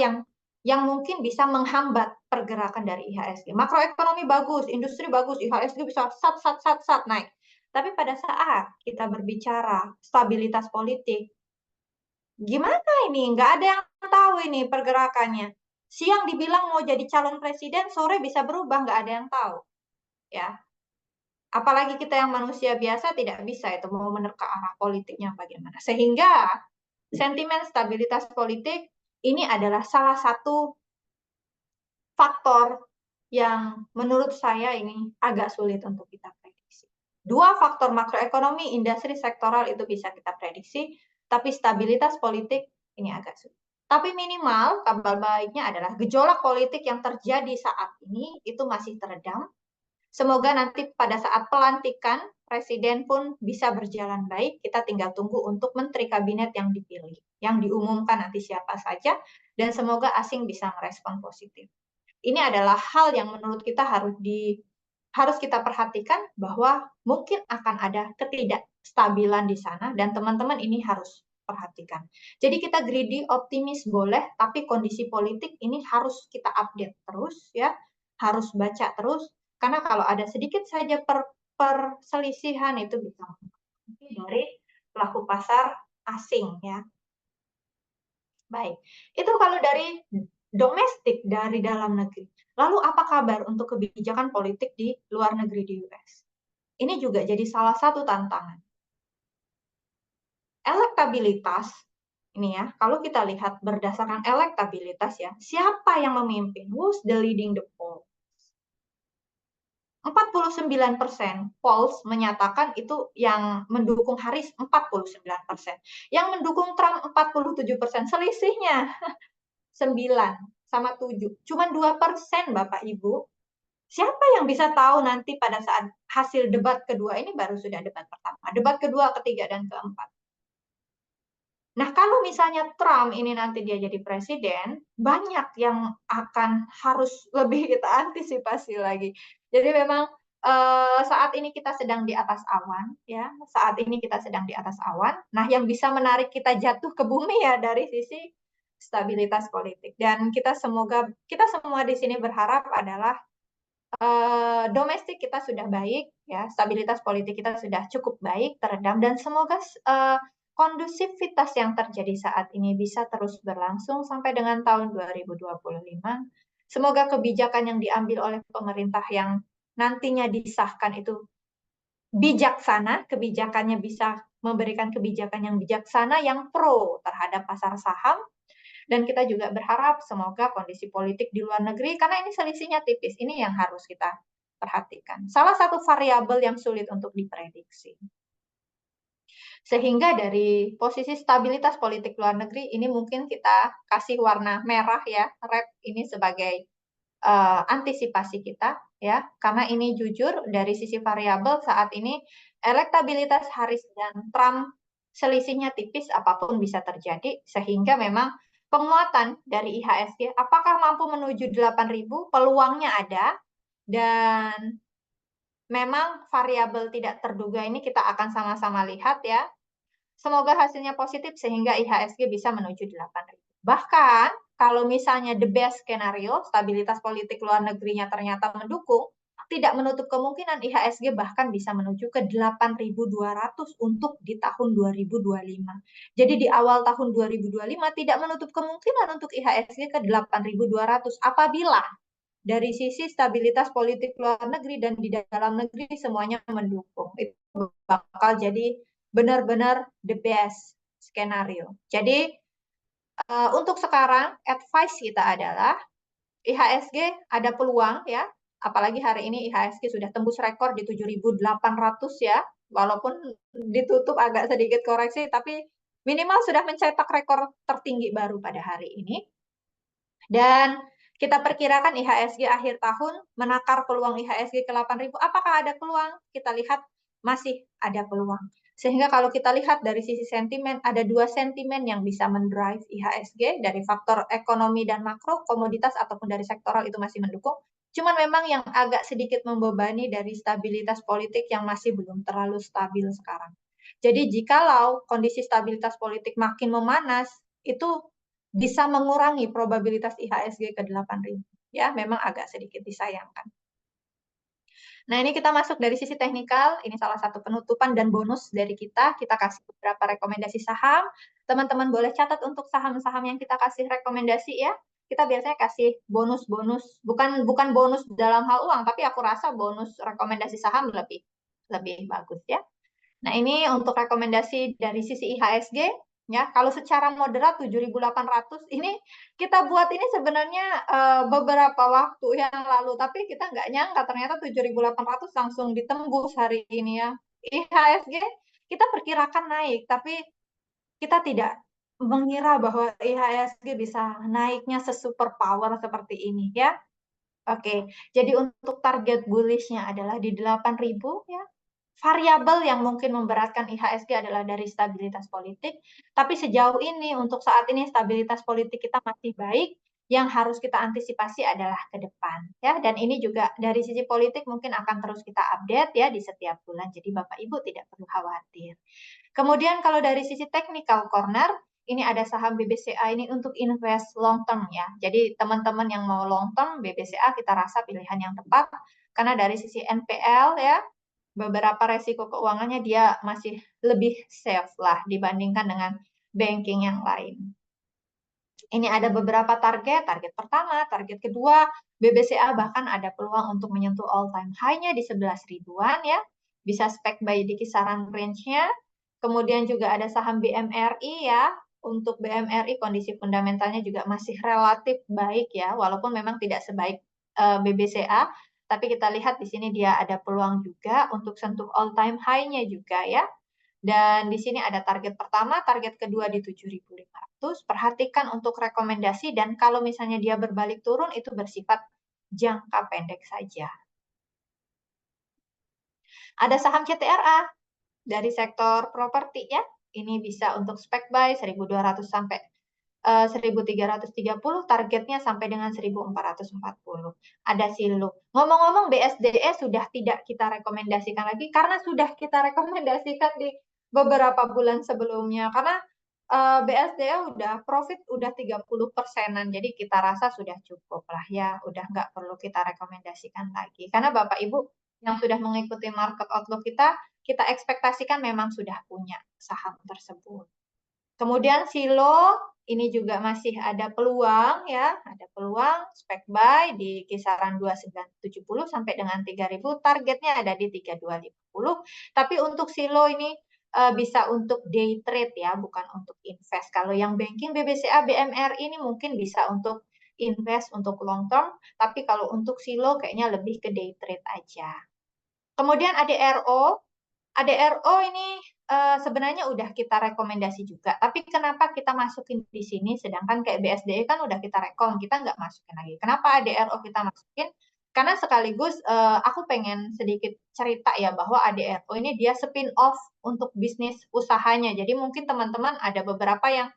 Speaker 1: yang mungkin bisa menghambat pergerakan dari IHSG. Makroekonomi bagus, industri bagus, IHSG bisa sat naik. Tapi pada saat kita berbicara stabilitas politik, gimana ini? Nggak ada yang tahu ini pergerakannya. Siang dibilang mau jadi calon presiden, sore bisa berubah, nggak ada yang tahu. Ya, apalagi kita yang manusia biasa tidak bisa itu mau menerka arah politiknya bagaimana. Sehingga sentimen stabilitas politik ini adalah salah satu faktor yang menurut saya ini agak sulit untuk kita prediksi. Dua faktor makroekonomi, industri sektoral itu bisa kita prediksi, tapi stabilitas politik ini agak sulit. Tapi minimal kabar baiknya adalah gejolak politik yang terjadi saat ini itu masih teredam. Semoga nanti pada saat pelantikan presiden pun bisa berjalan baik. Kita tinggal tunggu untuk menteri kabinet yang dipilih, yang diumumkan nanti siapa saja, dan semoga asing bisa merespon positif. Ini adalah hal yang menurut kita harus kita perhatikan bahwa mungkin akan ada ketidakstabilan di sana dan teman-teman ini harus perhatikan. Jadi kita greedy, optimis boleh, tapi kondisi politik ini harus kita update terus ya, harus baca terus karena kalau ada sedikit saja perselisihan itu bisa dari pelaku pasar asing ya. Baik, itu kalau dari domestik dari dalam negeri. Lalu apa kabar untuk kebijakan politik di luar negeri di US? Ini juga jadi salah satu tantangan. Elektabilitas, ini ya, kalau kita lihat berdasarkan elektabilitas ya, siapa yang memimpin? Who's the leading the poll? 49% polls menyatakan itu yang mendukung Harris 49%. Yang mendukung Trump 47%. Selisihnya 9 sama 7. Cuma 2% Bapak Ibu. Siapa yang bisa tahu nanti pada saat hasil debat kedua ini baru sudah debat pertama. Debat kedua, ketiga, dan keempat. Nah, kalau misalnya Trump ini nanti dia jadi presiden, banyak yang akan harus lebih kita antisipasi lagi. Jadi memang saat ini kita sedang di atas awan, ya. Saat ini kita sedang di atas awan. Nah, yang bisa menarik kita jatuh ke bumi ya dari sisi stabilitas politik. Dan kita semua di sini berharap adalah domestik kita sudah baik, ya. Stabilitas politik kita sudah cukup baik, teredam, dan semoga kondusivitas yang terjadi saat ini bisa terus berlangsung sampai dengan tahun 2025. Semoga kebijakan yang diambil oleh pemerintah yang nantinya disahkan itu bijaksana, kebijakannya bisa memberikan kebijakan yang bijaksana, yang pro terhadap pasar saham, dan kita juga berharap semoga kondisi politik di luar negeri, karena ini selisihnya tipis, ini yang harus kita perhatikan. Salah satu variabel yang sulit untuk diprediksi. Sehingga dari posisi stabilitas politik luar negeri ini mungkin kita kasih warna merah ya, red ini sebagai antisipasi kita ya, karena ini jujur dari sisi variabel saat ini elektabilitas Harris dan Trump selisihnya tipis, apapun bisa terjadi, sehingga memang penguatan dari IHSG apakah mampu menuju 8.000, peluangnya ada, dan memang variabel tidak terduga ini kita akan sama-sama lihat ya. Semoga hasilnya positif sehingga IHSG bisa menuju 8.000. Bahkan kalau misalnya the best skenario, stabilitas politik luar negerinya ternyata mendukung, tidak menutup kemungkinan IHSG bahkan bisa menuju ke 8.200 untuk di tahun 2025. Jadi di awal tahun 2025 tidak menutup kemungkinan untuk IHSG ke 8.200 apabila dari sisi stabilitas politik luar negeri dan di dalam negeri semuanya mendukung. Itu bakal jadi benar-benar the best skenario. Jadi untuk sekarang advice kita adalah IHSG ada peluang ya, apalagi hari ini IHSG sudah tembus rekor di 7.800 ya, walaupun ditutup agak sedikit koreksi, tapi minimal sudah mencetak rekor tertinggi baru pada hari ini. Dan kita perkirakan IHSG akhir tahun menakar peluang IHSG ke 8.000. Apakah ada peluang? Kita lihat masih ada peluang. Sehingga kalau kita lihat dari sisi sentimen, ada dua sentimen yang bisa mendrive IHSG dari faktor ekonomi dan makro, komoditas ataupun dari sektoral itu masih mendukung. Cuman memang yang agak sedikit membebani dari stabilitas politik yang masih belum terlalu stabil sekarang. Jadi jikalau kondisi stabilitas politik makin memanas, itu bisa mengurangi probabilitas IHSG ke 8.000. Ya, memang agak sedikit disayangkan. Nah, ini kita masuk dari sisi teknikal. Ini salah satu penutupan dan bonus dari kita. Kita kasih beberapa rekomendasi saham. Teman-teman boleh catat untuk saham-saham yang kita kasih rekomendasi ya. Kita biasanya kasih bonus-bonus, bukan bonus dalam hal uang, tapi aku rasa bonus rekomendasi saham lebih bagus ya. Nah, ini untuk rekomendasi dari sisi IHSG ya. Kalau secara moderat 7.800 ini kita buat ini sebenarnya beberapa waktu yang lalu, tapi kita nggak nyangka ternyata 7.800 langsung ditembus hari ini ya. IHSG kita perkirakan naik, tapi kita tidak mengira bahwa IHSG bisa naiknya sesuper power seperti ini ya. Oke, jadi untuk target bullish-nya adalah di 8.000 ya. Variabel yang mungkin memberatkan IHSG adalah dari stabilitas politik, tapi sejauh ini untuk saat ini stabilitas politik kita masih baik. Yang harus kita antisipasi adalah ke depan ya, dan ini juga dari sisi politik mungkin akan terus kita update ya di setiap bulan. Jadi Bapak Ibu tidak perlu khawatir. Kemudian kalau dari sisi technical corner, ini ada saham BBCA ini untuk invest long term ya. Jadi teman-teman yang mau long term BBCA kita rasa pilihan yang tepat karena dari sisi NPL ya, beberapa resiko keuangannya dia masih lebih safe lah dibandingkan dengan banking yang lain. Ini ada beberapa target pertama, target kedua, BBCA bahkan ada peluang untuk menyentuh all time high-nya di 11 ribuan ya. Bisa spek buy di kisaran range-nya. Kemudian juga ada saham BMRI ya. Untuk BMRI kondisi fundamentalnya juga masih relatif baik ya, walaupun memang tidak sebaik BBCA, tapi kita lihat di sini dia ada peluang juga untuk sentuh all time high-nya juga ya. Dan di sini ada target pertama, target kedua di 7.500. Perhatikan untuk rekomendasi dan kalau misalnya dia berbalik turun itu bersifat jangka pendek saja. Ada saham CTRA dari sektor properti ya. Ini bisa untuk spek buy 1.200 sampai 1.330, targetnya sampai dengan 1.440. Ada Silo. Ngomong-ngomong BSDE sudah tidak kita rekomendasikan lagi karena sudah kita rekomendasikan di beberapa bulan sebelumnya. Karena BSDE udah profit udah 30%-an, jadi kita rasa sudah cukup lah ya, udah nggak perlu kita rekomendasikan lagi. Karena Bapak Ibu yang sudah mengikuti market outlook kita ekspektasikan memang sudah punya saham tersebut. Kemudian Silo ini juga masih ada peluang ya, ada peluang spek buy di kisaran 2970 sampai dengan 3000, targetnya ada di 3250. Tapi untuk Silo ini bisa untuk day trade ya, bukan untuk invest. Kalau yang banking BBCA, BMRI ini mungkin bisa untuk invest untuk long term, tapi kalau untuk Silo kayaknya lebih ke day trade aja. Kemudian ADRO, ADRO ini sebenarnya udah kita rekomendasi juga. Tapi kenapa kita masukin di sini, sedangkan kayak BSDE kan udah kita rekom, kita nggak masukin lagi. Kenapa ADRO kita masukin? Karena sekaligus aku pengen sedikit cerita ya bahwa ADRO ini dia spin off untuk bisnis usahanya. Jadi mungkin teman-teman ada beberapa yang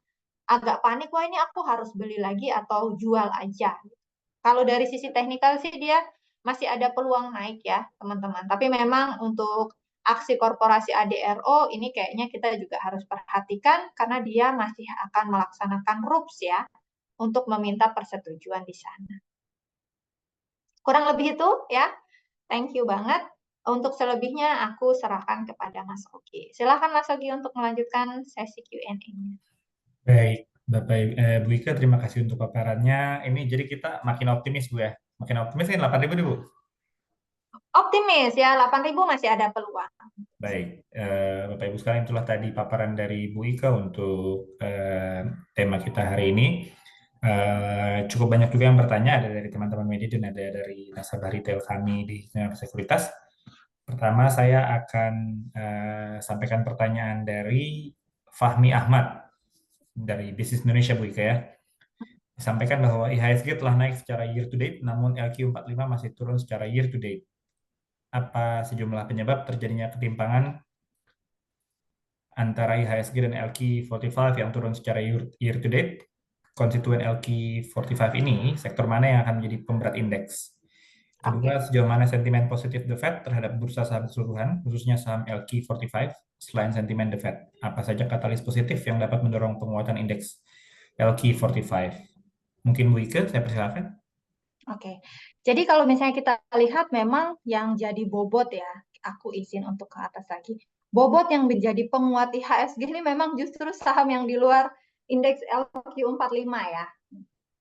Speaker 1: agak panik, wah ini aku harus beli lagi atau jual aja. Kalau dari sisi teknikal sih dia masih ada peluang naik ya teman-teman. Tapi memang untuk aksi korporasi ADRO ini kayaknya kita juga harus perhatikan karena dia masih akan melaksanakan RUPS ya untuk meminta persetujuan di sana. Kurang lebih itu ya Thank you banget. Untuk selebihnya aku serahkan kepada Mas Oki. Silakan Mas Oki untuk melanjutkan sesi Q&A-nya.
Speaker 2: Baik, Bu Ika, terima kasih untuk paparannya. Ini jadi kita makin optimis, Bu ya. Makin optimis kan 8.000 nih, Bu.
Speaker 1: Optimis ya, 8.000 masih ada peluang.
Speaker 2: Baik, Bapak Ibu sekalian, itulah tadi paparan dari Bu Ika untuk tema kita hari ini. Cukup banyak juga yang bertanya, ada dari teman-teman media dan ada dari nasabah retail kami di Sinar Sekuritas. Pertama, saya akan sampaikan pertanyaan dari Fahmi Ahmad dari Bisnis Indonesia, Bu Ika ya. Disampaikan bahwa IHSG telah naik secara year to date, namun LQ45 masih turun secara year to date. Apa sejumlah penyebab terjadinya ketimpangan antara IHSG dan LQ45 yang turun secara year to date? Konstituen LQ45 ini, sektor mana yang akan menjadi pemberat indeks? Kedua,
Speaker 1: Oke.
Speaker 2: sejauh mana sentimen positif The Fed terhadap bursa saham keseluruhan, khususnya saham LQ45, selain sentimen The Fed? Apa saja katalis positif yang dapat mendorong penguatan indeks LQ45? Mungkin Bu Ike, saya persilakan.
Speaker 1: Oke. Jadi kalau misalnya kita lihat memang yang jadi bobot ya, aku izin untuk ke atas lagi. Bobot yang menjadi penguat IHSG ini memang justru saham yang di luar indeks LQ45 ya.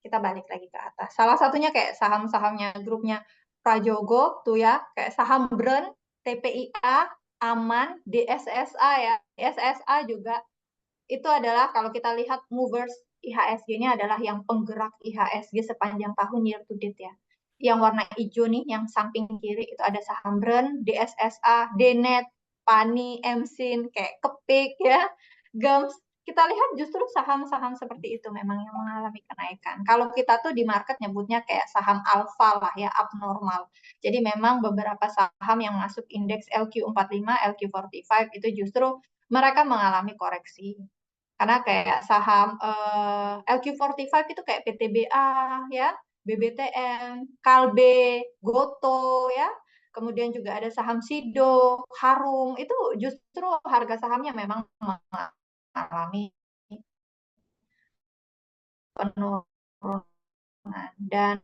Speaker 1: Kita balik lagi ke atas. Salah satunya kayak saham-sahamnya grupnya Prajogo tuh ya, kayak saham Brand, TPIA, Aman, DSSA ya. DSSA juga itu adalah kalau kita lihat movers IHSG-nya adalah yang penggerak IHSG sepanjang tahun year to date ya. Yang warna hijau nih, yang samping kiri itu ada saham Brand, DSSA, DNET, PANI, MSIN, kayak Kepik ya, GEMS. Kita lihat justru saham-saham seperti itu memang yang mengalami kenaikan. Kalau kita tuh di market nyebutnya kayak saham alfa lah ya, abnormal. Jadi memang beberapa saham yang masuk indeks LQ45, LQ45 itu justru mereka mengalami koreksi. Karena kayak saham LQ45 itu kayak PTBA ya, BBTN, Kalbe, Goto ya. Kemudian juga ada saham Sido, Harum, itu justru harga sahamnya memang mengalami penurunan. Dan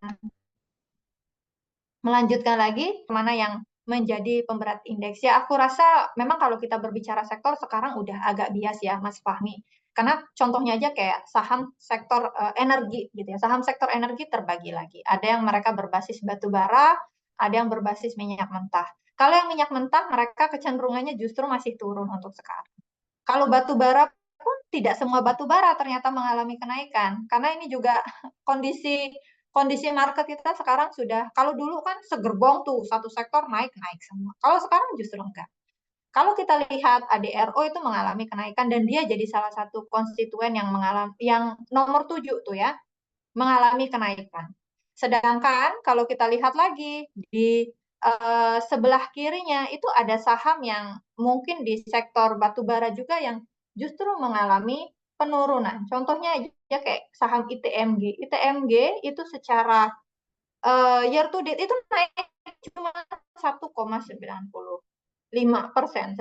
Speaker 1: melanjutkan lagi mana yang menjadi pemberat indeks ya, aku rasa memang kalau kita berbicara sektor sekarang udah agak bias ya Mas Fahmi, karena contohnya aja kayak saham sektor energi gitu ya, saham sektor energi terbagi lagi, ada yang mereka berbasis batu bara, ada yang berbasis minyak mentah. Kalau yang minyak mentah mereka kecenderungannya justru masih turun untuk sekarang. Kalau batu bara pun tidak semua batu bara ternyata mengalami kenaikan, karena ini juga kondisi kondisi market kita sekarang sudah, kalau dulu kan segerbong tuh satu sektor naik-naik semua. Kalau sekarang justru enggak. Kalau kita lihat ADRO itu mengalami kenaikan dan dia jadi salah satu konstituen yang mengalami yang nomor 7 tuh ya, mengalami kenaikan. Sedangkan kalau kita lihat lagi di sebelah kirinya itu ada saham yang mungkin di sektor batubara juga yang justru mengalami penurunan. Contohnya aja kayak saham ITMG. ITMG itu secara year to date itu naik cuma 1,95%,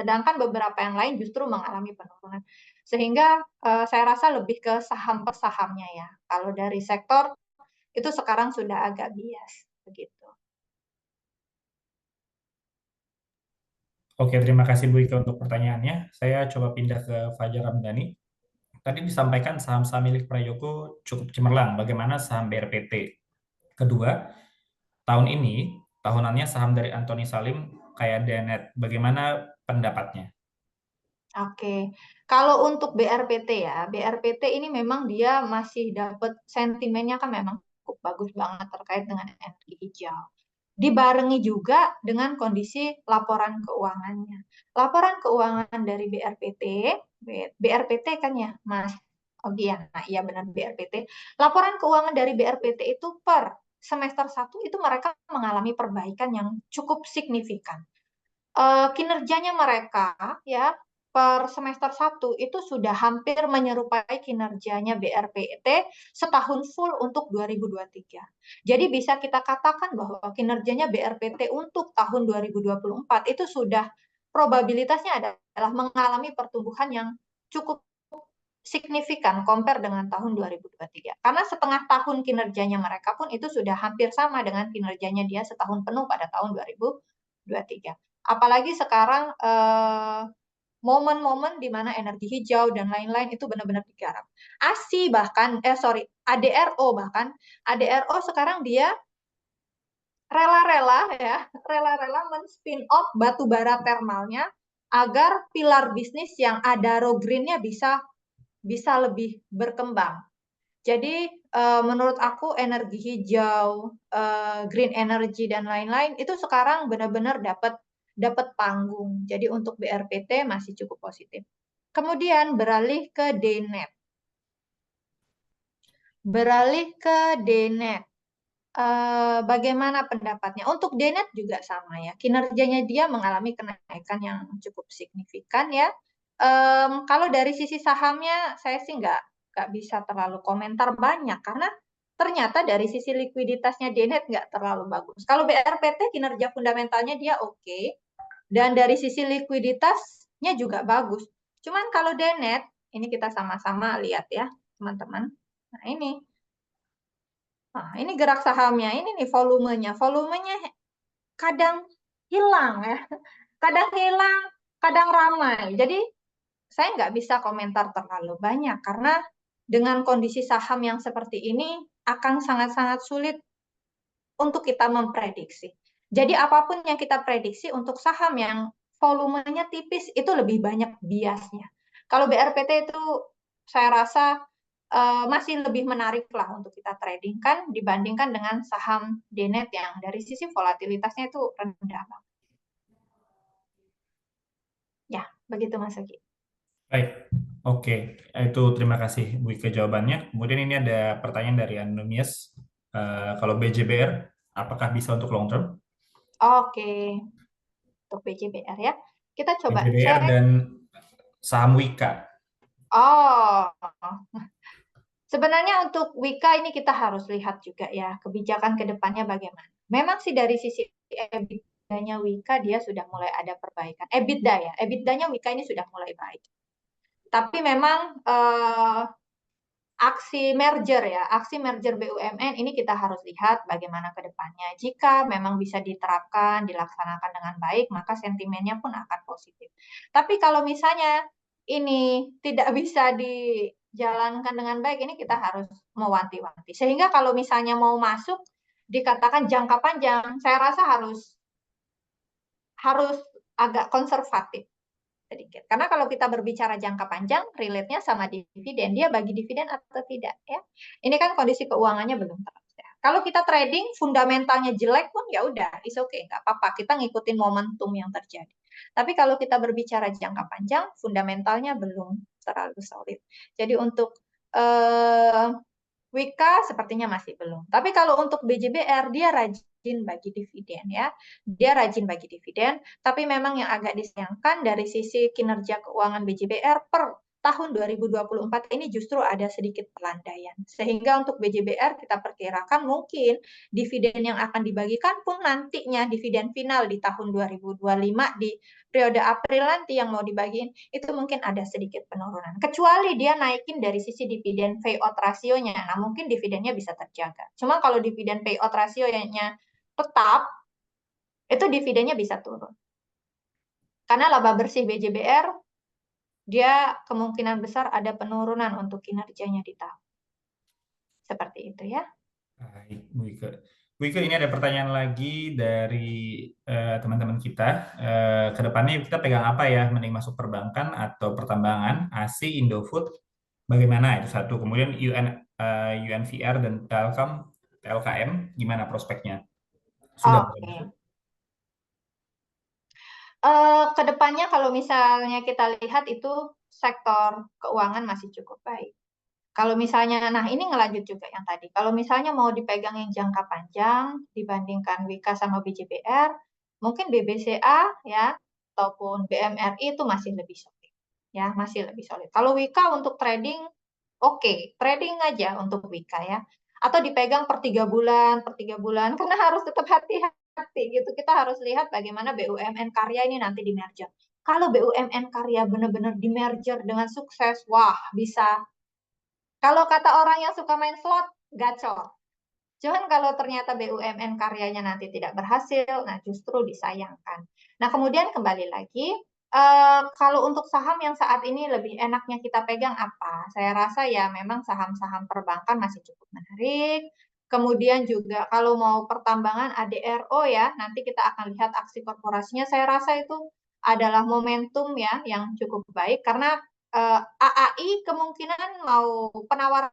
Speaker 1: sedangkan beberapa yang lain justru mengalami penurunan. Sehingga saya rasa lebih ke saham per sahamnya ya. Kalau dari sektor itu sekarang sudah agak bias begitu.
Speaker 2: Oke, terima kasih Bu Ika untuk pertanyaannya. Saya coba pindah ke Fajar Ramdhani. Tadi disampaikan saham-saham milik Prayogo cukup cemerlang. Bagaimana saham BRPT? Kedua, tahun ini, tahunannya saham dari Antoni Salim kayak DNET. Bagaimana pendapatnya?
Speaker 1: Oke, kalau untuk BRPT ya, BRPT ini memang dia masih dapat sentimennya kan memang cukup bagus banget terkait dengan energi hijau. Dibarengi juga dengan kondisi laporan keuangannya. Laporan keuangan dari BRPT, BRPT kan ya, Mas Ogi ya, nah iya benar BRPT. Laporan keuangan dari BRPT itu per semester 1 itu mereka mengalami perbaikan yang cukup signifikan. Kinerjanya mereka ya per semester 1 itu sudah hampir menyerupai kinerjanya BRPT setahun full untuk 2023. Jadi bisa kita katakan bahwa kinerjanya BRPT untuk tahun 2024 itu sudah probabilitasnya adalah mengalami pertumbuhan yang cukup signifikan compare dengan tahun 2023. Karena setengah tahun kinerjanya mereka pun itu sudah hampir sama dengan kinerjanya dia setahun penuh pada tahun 2023. 2023. Apalagi sekarang momen-momen di mana energi hijau dan lain-lain itu benar-benar digarap. ASI bahkan, ADRO bahkan, ADRO sekarang dia rela-rela ya, rela-rela men-spin off batu bara thermalnya agar pilar bisnis yang Adaro Green-nya bisa lebih berkembang. Jadi menurut aku energi hijau, green energy dan lain-lain itu sekarang benar-benar dapat panggung. Jadi untuk BRPT masih cukup positif. Kemudian beralih ke DNET. Beralih ke DNET. Bagaimana pendapatnya? Untuk DNET juga sama ya. Kinerjanya dia mengalami kenaikan yang cukup signifikan ya. Kalau dari sisi sahamnya saya sih nggak bisa terlalu komentar banyak karena ternyata dari sisi likuiditasnya DNET nggak terlalu bagus. Kalau BRPT kinerja fundamentalnya dia oke dan dari sisi likuiditasnya juga bagus. Cuman kalau DNET ini kita sama-sama lihat ya teman-teman. Nah ini. Nah, ini gerak sahamnya, ini nih volumenya. Volumenya kadang hilang ya, kadang hilang, kadang ramai. Jadi saya nggak bisa komentar terlalu banyak karena dengan kondisi saham yang seperti ini akan sangat-sangat sulit untuk kita memprediksi. Jadi apapun yang kita prediksi untuk saham yang volumenya tipis itu lebih banyak biasnya. Kalau BRPT itu saya rasa masih lebih menarik lah untuk kita trading kan dibandingkan dengan saham DNET yang dari sisi volatilitasnya itu rendah banget. Ya, begitu Mas Oki.
Speaker 2: Baik, oke. Itu terima kasih Bu Ika jawabannya. Kemudian ini ada pertanyaan dari Anonymous. Kalau BJBR, apakah bisa untuk long term?
Speaker 1: Oke, untuk BJBR ya. Kita coba
Speaker 2: BJBR
Speaker 1: cek.
Speaker 2: dan saham Wika.
Speaker 1: Oh, sebenarnya untuk Wika ini kita harus lihat juga ya kebijakan ke depannya bagaimana. Memang sih dari sisi EBITDA-nya Wika dia sudah mulai ada perbaikan. EBITDA ya, EBITDA-nya Wika ini sudah mulai baik. Tapi memang aksi merger BUMN ini kita harus lihat bagaimana ke depannya. Jika memang bisa diterapkan, dilaksanakan dengan baik, maka sentimennya pun akan positif. Tapi kalau misalnya ini tidak bisa dijalankan dengan baik, ini kita harus mewanti-wanti. Sehingga kalau misalnya mau masuk, dikatakan jangka panjang, saya rasa harus agak konservatif sedikit. Karena kalau kita berbicara jangka panjang, relate-nya sama dividen, dia bagi dividen atau tidak ya. Ini kan kondisi keuangannya belum terlalu sehat. Kalau kita trading fundamentalnya jelek pun ya udah, is okay, nggak apa-apa. Kita ngikutin momentum yang terjadi. Tapi kalau kita berbicara jangka panjang, fundamentalnya belum terlalu solid. Jadi untuk Wika sepertinya masih belum. Tapi kalau untuk BJBR dia rajin bagi dividen ya. Dia rajin bagi dividen, tapi memang yang agak disayangkan dari sisi kinerja keuangan BJBR per tahun 2024 ini justru ada sedikit pelandaian. Sehingga untuk BJBR kita perkirakan mungkin dividen yang akan dibagikan pun nantinya dividen final di tahun 2025 di periode April nanti yang mau dibagiin itu mungkin ada sedikit penurunan. Kecuali dia naikin dari sisi dividen payout rasionya. Nah, mungkin dividennya bisa terjaga. Cuma kalau dividen payout rasionya tetap, itu dividennya bisa turun. Karena laba bersih BJBR, dia kemungkinan besar ada penurunan untuk kinerjanya di tahun. Seperti itu ya.
Speaker 2: Baik, Bu Ika. Bu Ika, ini ada pertanyaan lagi dari teman-teman kita. Kedepannya kita pegang apa ya? Mending masuk perbankan atau pertambangan, ASI, Indofood, bagaimana itu satu. Kemudian UNVR dan TLKM, gimana prospeknya? Sudah
Speaker 1: Oke.
Speaker 2: berapa?
Speaker 1: Kedepannya kalau misalnya kita lihat itu sektor keuangan masih cukup baik. Kalau misalnya, nah ini ngelanjut juga yang tadi. Kalau misalnya mau dipegang yang jangka panjang dibandingkan Wika sama BJBR, mungkin BBCA ya ataupun BMRI itu masih lebih solid. Ya, masih lebih solid. Kalau Wika untuk trading, oke, trading aja untuk Wika ya. Atau dipegang per 3 bulan, karena harus tetap hati-hati gitu. Kita harus lihat bagaimana BUMN karya ini nanti di merger. Kalau BUMN karya benar-benar di merger dengan sukses, wah bisa kalau kata orang yang suka main slot, gacor. Cuman kalau ternyata BUMN karyanya nanti tidak berhasil, nah justru disayangkan. Nah, kemudian kembali lagi, kalau untuk saham yang saat ini lebih enaknya kita pegang apa? Saya rasa ya memang saham-saham perbankan masih cukup menarik. Kemudian juga kalau mau pertambangan ADRO ya, nanti kita akan lihat aksi korporasinya. Saya rasa itu adalah momentum ya yang cukup baik karena AAI kemungkinan mau penawar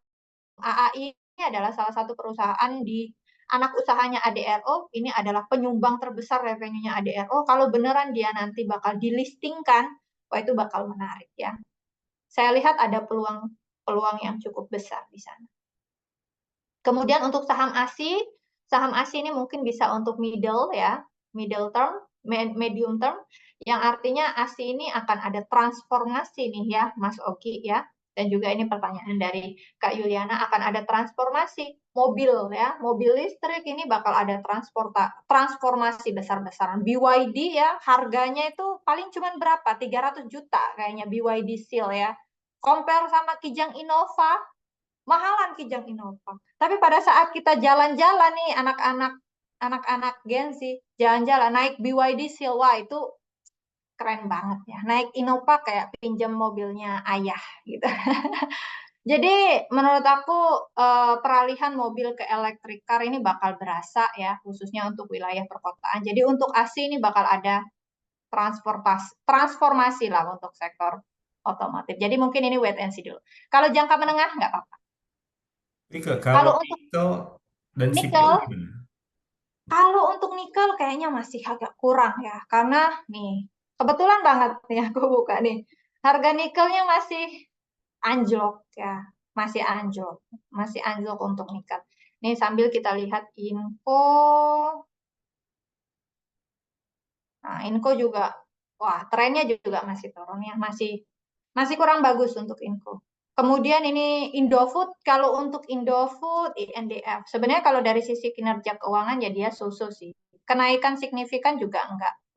Speaker 1: AAI ini adalah salah satu perusahaan di anak usahanya ADRO, ini adalah penyumbang terbesar revenue-nya ADRO. Kalau beneran dia nanti bakal dilistingkan, wah itu bakal menarik ya. Saya lihat ada peluang yang cukup besar di sana. Kemudian untuk saham ASI ini mungkin bisa untuk middle ya, middle term, medium term, yang artinya ASI ini akan ada transformasi nih ya, Mas Oki ya. Dan juga ini pertanyaan dari Kak Yuliana, akan ada transformasi mobil ya, mobil listrik ini bakal ada transformasi besar-besaran. BYD ya, harganya itu paling cuma berapa? 300 juta kayaknya BYD Seal ya. Compare sama Kijang Innova, mahalan Kijang Innova. Tapi pada saat kita jalan-jalan nih anak-anak Gen Z jalan-jalan naik BYD Silwa itu keren banget ya. Naik Innova kayak pinjam mobilnya ayah gitu. Jadi menurut aku peralihan mobil ke electric car ini bakal berasa ya, khususnya untuk wilayah perkotaan. Jadi untuk ASI ini bakal ada transformasi lah untuk sektor otomotif. Jadi mungkin ini wait and see dulu. Kalau jangka menengah nggak apa-apa.
Speaker 2: Rike, kalau
Speaker 1: Kalau untuk
Speaker 2: nikel dan CPO
Speaker 1: nikel,
Speaker 2: gimana?
Speaker 1: kalau untuk nikel kayaknya masih agak kurang ya, karena nih kebetulan banget nih aku buka nih, harga nikelnya masih anjlok ya, masih anjlok untuk nikel. Nih sambil kita lihat info, nah info juga, wah trennya juga masih turun ya, masih masih kurang bagus untuk info. Kemudian ini Indofood, kalau untuk Indofood, INDF, sebenarnya kalau dari sisi kinerja keuangan ya dia so-so sih. Kenaikan signifikan juga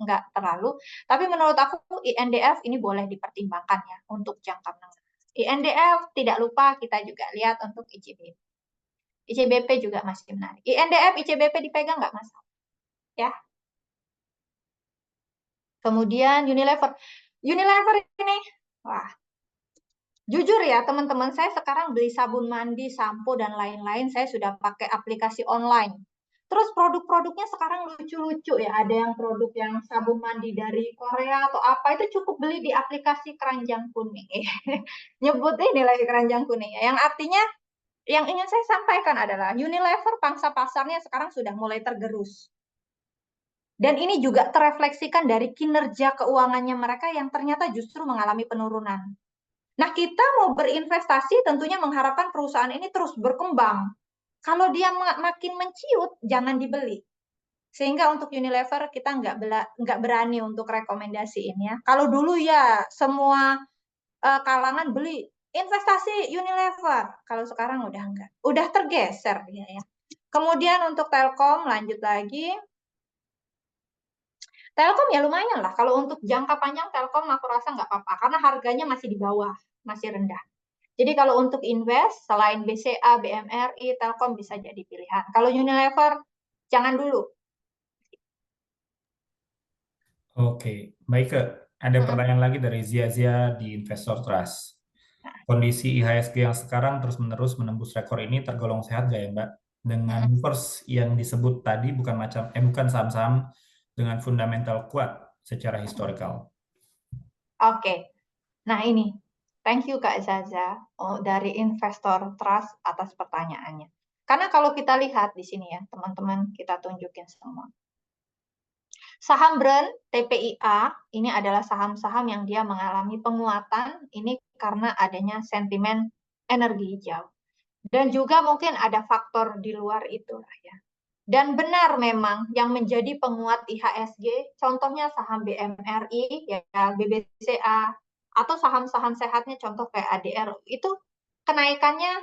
Speaker 1: enggak terlalu. Tapi menurut aku INDF ini boleh dipertimbangkan ya untuk jangka menengah. INDF tidak lupa kita juga lihat untuk ICBP. ICBP juga masih menarik. INDF, ICBP dipegang nggak masalah ya. Kemudian Unilever. Unilever ini, wah jujur ya teman-teman, saya sekarang beli sabun mandi, sampo, dan lain-lain, saya sudah pakai aplikasi online. Terus produk-produknya sekarang lucu-lucu ya, ada yang produk yang sabun mandi dari Korea atau apa, itu cukup beli di aplikasi keranjang kuning. Nyebut ini lagi keranjang kuning ya, yang artinya yang ingin saya sampaikan adalah Unilever pangsa pasarnya sekarang sudah mulai tergerus. Dan ini juga terefleksikan dari kinerja keuangannya mereka yang ternyata justru mengalami penurunan. Nah, kita mau berinvestasi tentunya mengharapkan perusahaan ini terus berkembang. Kalau dia makin menciut, jangan dibeli. Sehingga untuk Unilever kita nggak berani untuk rekomendasiin ya. Kalau dulu ya semua kalangan beli investasi Unilever. Kalau sekarang udah enggak. Udah tergeser dia ya. Kemudian untuk Telkom lanjut lagi. Telkom ya lumayan lah. Kalau untuk jangka panjang Telkom aku rasa nggak apa-apa karena harganya masih di bawah, masih rendah. Jadi kalau untuk invest, selain BCA, BMRI, Telkom bisa jadi pilihan. Kalau Unilever, jangan dulu.
Speaker 2: Oke, baik ke. Ada
Speaker 1: Mm-mm.
Speaker 2: pertanyaan lagi dari Zia Zia di Investor Trust. Kondisi IHSG yang sekarang terus-menerus menembus rekor ini tergolong sehat nggak ya, Mbak? Dengan
Speaker 1: Mm-mm.
Speaker 2: movers yang disebut tadi bukan saham-saham dengan fundamental kuat secara historikal.
Speaker 1: Oke, nah ini. Thank you Kak Zaza dari Investor Trust atas pertanyaannya. Karena kalau kita lihat di sini ya, teman-teman, kita tunjukin semua. Saham brand TPIA ini adalah saham-saham yang dia mengalami penguatan ini karena adanya sentimen energi hijau. Dan juga mungkin ada faktor di luar itu lah ya. Dan benar memang yang menjadi penguat IHSG, contohnya saham BMRI, ya BBCA, atau saham-saham sehatnya contoh kayak ADR, itu kenaikannya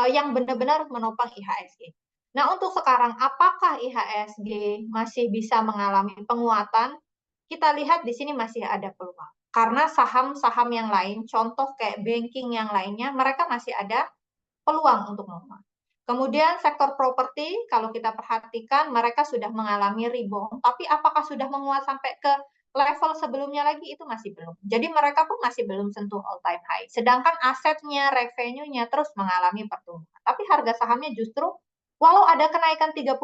Speaker 1: yang benar-benar menopang IHSG. Nah, untuk sekarang, apakah IHSG masih bisa mengalami penguatan? Kita lihat di sini masih ada peluang. Karena saham-saham yang lain, contoh kayak banking yang lainnya, mereka masih ada peluang untuk menguat. Kemudian sektor properti, kalau kita perhatikan mereka sudah mengalami rebound, tapi apakah sudah menguat sampai ke level sebelumnya lagi itu masih belum. Jadi mereka pun masih belum sentuh all time high. Sedangkan asetnya, revenue-nya terus mengalami pertumbuhan. Tapi harga sahamnya justru walau ada kenaikan 30%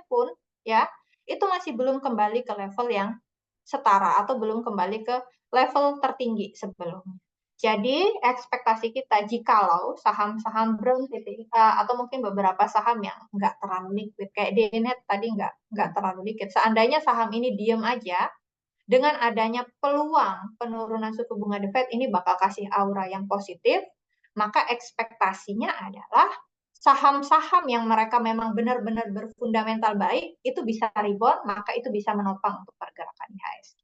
Speaker 1: pun ya, itu masih belum kembali ke level yang setara atau belum kembali ke level tertinggi sebelumnya. Jadi ekspektasi kita jikalau saham-saham brown PTIK atau mungkin beberapa saham yang nggak terlalu liquid kayak DNET tadi nggak terlalu liquid. Seandainya saham ini diem aja dengan adanya peluang penurunan suku bunga The Fed ini bakal kasih aura yang positif, maka ekspektasinya adalah saham-saham yang mereka memang benar-benar berfundamental baik itu bisa rebound, maka itu bisa menopang untuk pergerakan IHSG.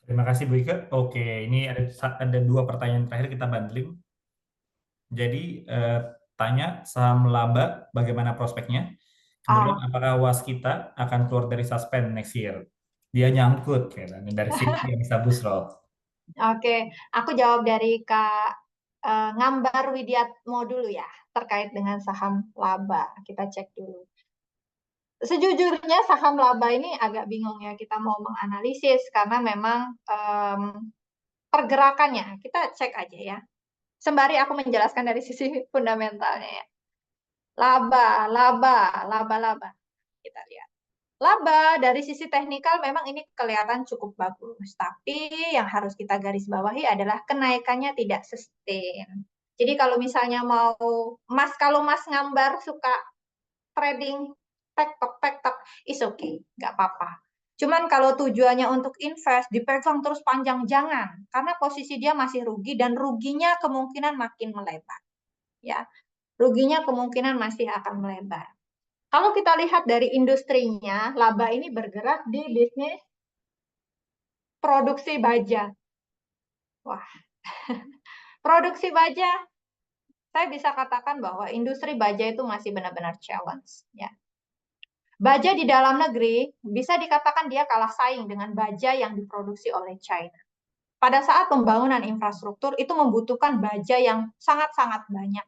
Speaker 2: Terima kasih Bu Ike. Oke, ini ada dua pertanyaan terakhir kita bundling. Jadi tanya saham laba bagaimana prospeknya. Kemudian
Speaker 1: Ah,
Speaker 2: apakah waskita akan keluar dari suspend next year? Dia nyangkut kayaknya dari sisi yang Busro.
Speaker 1: oke, aku jawab dari Kak Ngambar Widiatmo dulu ya, terkait dengan saham laba. Kita cek dulu. Sejujurnya saham laba ini agak bingung ya kita mau menganalisis karena memang pergerakannya kita cek aja ya. Sembari aku menjelaskan dari sisi fundamentalnya ya. Laba, laba, laba. Kita lihat. Laba dari sisi teknikal memang ini kelihatan cukup bagus, tapi yang harus kita garis bawahi adalah kenaikannya tidak sustain. Jadi kalau misalnya mau kalau Mas Ngambar suka trading tek tok is okay, nggak apa-apa. Cuman kalau tujuannya untuk invest dipegang terus panjang jangan, karena posisi dia masih rugi dan ruginya kemungkinan makin melebar, ya. Ruginya kemungkinan masih akan melebar. Kalau kita lihat dari industrinya, laba ini bergerak di bisnis produksi baja. Wah, produksi baja, saya bisa katakan bahwa industri baja itu masih benar-benar challenge. Ya. Baja di dalam negeri bisa dikatakan dia kalah saing dengan baja yang diproduksi oleh China. Pada saat pembangunan infrastruktur itu membutuhkan baja yang sangat-sangat banyak.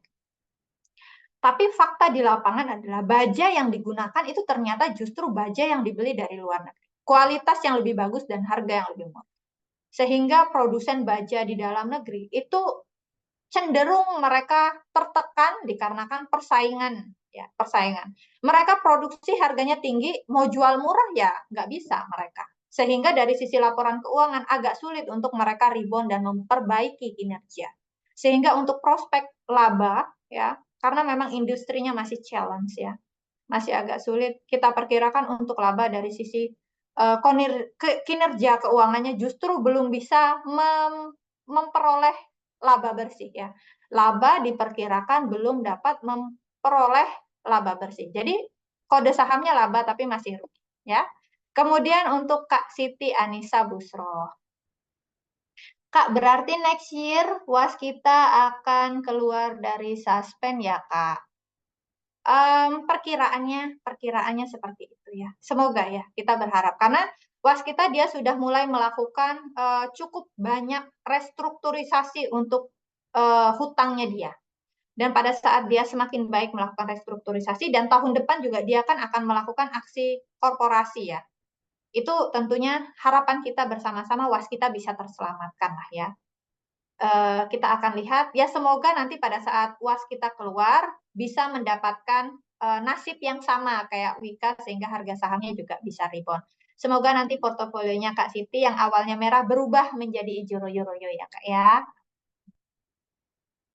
Speaker 1: Tapi fakta di lapangan adalah baja yang digunakan itu ternyata justru baja yang dibeli dari luar negeri. Kualitas yang lebih bagus dan harga yang lebih murah. Sehingga produsen baja di dalam negeri itu cenderung mereka tertekan dikarenakan persaingan, ya persaingan. Mereka produksi harganya tinggi, mau jual murah ya nggak bisa mereka. Sehingga dari sisi laporan keuangan agak sulit untuk mereka rebound dan memperbaiki kinerja. Sehingga untuk prospek laba ya, karena memang industrinya masih challenge ya, masih agak sulit. Kita perkirakan untuk laba dari sisi kinerja keuangannya justru belum bisa memperoleh laba bersih ya. Laba diperkirakan belum dapat memperoleh laba bersih. Jadi kode sahamnya laba tapi masih rugi ya. Kemudian untuk Kak Siti Anissa Busro. Kak, berarti next year was kita akan keluar dari suspend ya, Kak? Perkiraannya seperti itu ya. Semoga ya, kita berharap. Karena waskita dia sudah mulai melakukan cukup banyak restrukturisasi untuk hutangnya dia. Dan pada saat dia semakin baik melakukan restrukturisasi, dan tahun depan juga dia akan melakukan aksi korporasi ya. Itu tentunya harapan kita bersama-sama waskita bisa terselamatkan lah ya. Kita akan lihat ya, semoga nanti pada saat UAS kita keluar bisa mendapatkan nasib yang sama kayak Wika sehingga harga sahamnya juga bisa rebound. Semoga nanti portofolionya Kak Siti yang awalnya merah berubah menjadi hijau royo-royo ya Kak ya.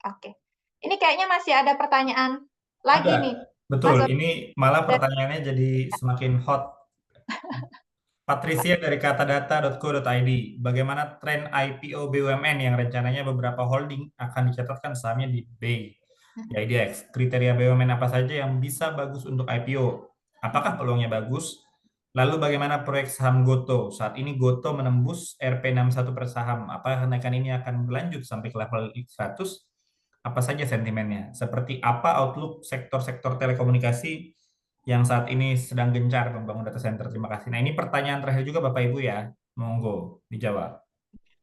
Speaker 1: Oke. Ini kayaknya masih ada pertanyaan lagi
Speaker 2: Ada,
Speaker 1: nih.
Speaker 2: betul.
Speaker 1: Mas
Speaker 2: Ini malah pertanyaannya jadi semakin hot. Patricia dari katadata.co.id, bagaimana tren IPO BUMN yang rencananya beberapa holding akan dicatatkan sahamnya di B, di IDX? Kriteria BUMN apa saja yang bisa bagus untuk IPO? Apakah peluangnya bagus? Lalu bagaimana proyek saham Goto? Saat ini Goto menembus Rp61 per saham. Apakah kenaikan ini akan berlanjut sampai ke level X100? Apa saja sentimennya? Seperti apa outlook sektor-sektor telekomunikasi yang saat ini sedang gencar membangun data center? Terima kasih. Nah, ini pertanyaan terakhir juga Bapak Ibu ya. Monggo dijawab.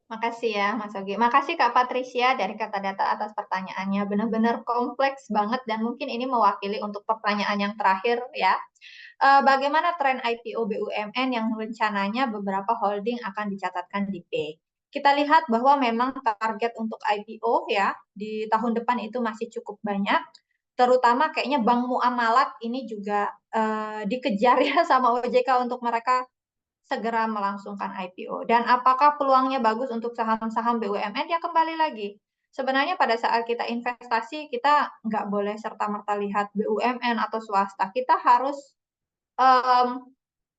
Speaker 1: Makasih ya, Mas Ogi. Makasih Kak Patricia dari Kata Data atas pertanyaannya. Benar-benar kompleks banget dan mungkin ini mewakili untuk pertanyaan yang terakhir ya. Bagaimana tren IPO BUMN yang rencananya beberapa holding akan dicatatkan di P? Kita lihat bahwa memang target untuk IPO ya di tahun depan itu masih cukup banyak. Terutama kayaknya Bank Muamalat ini juga dikejar ya sama OJK untuk mereka segera melangsungkan IPO. Dan apakah peluangnya bagus untuk saham-saham BUMN? Ya kembali lagi. Sebenarnya pada saat kita investasi, kita nggak boleh serta-merta lihat BUMN atau swasta. Kita harus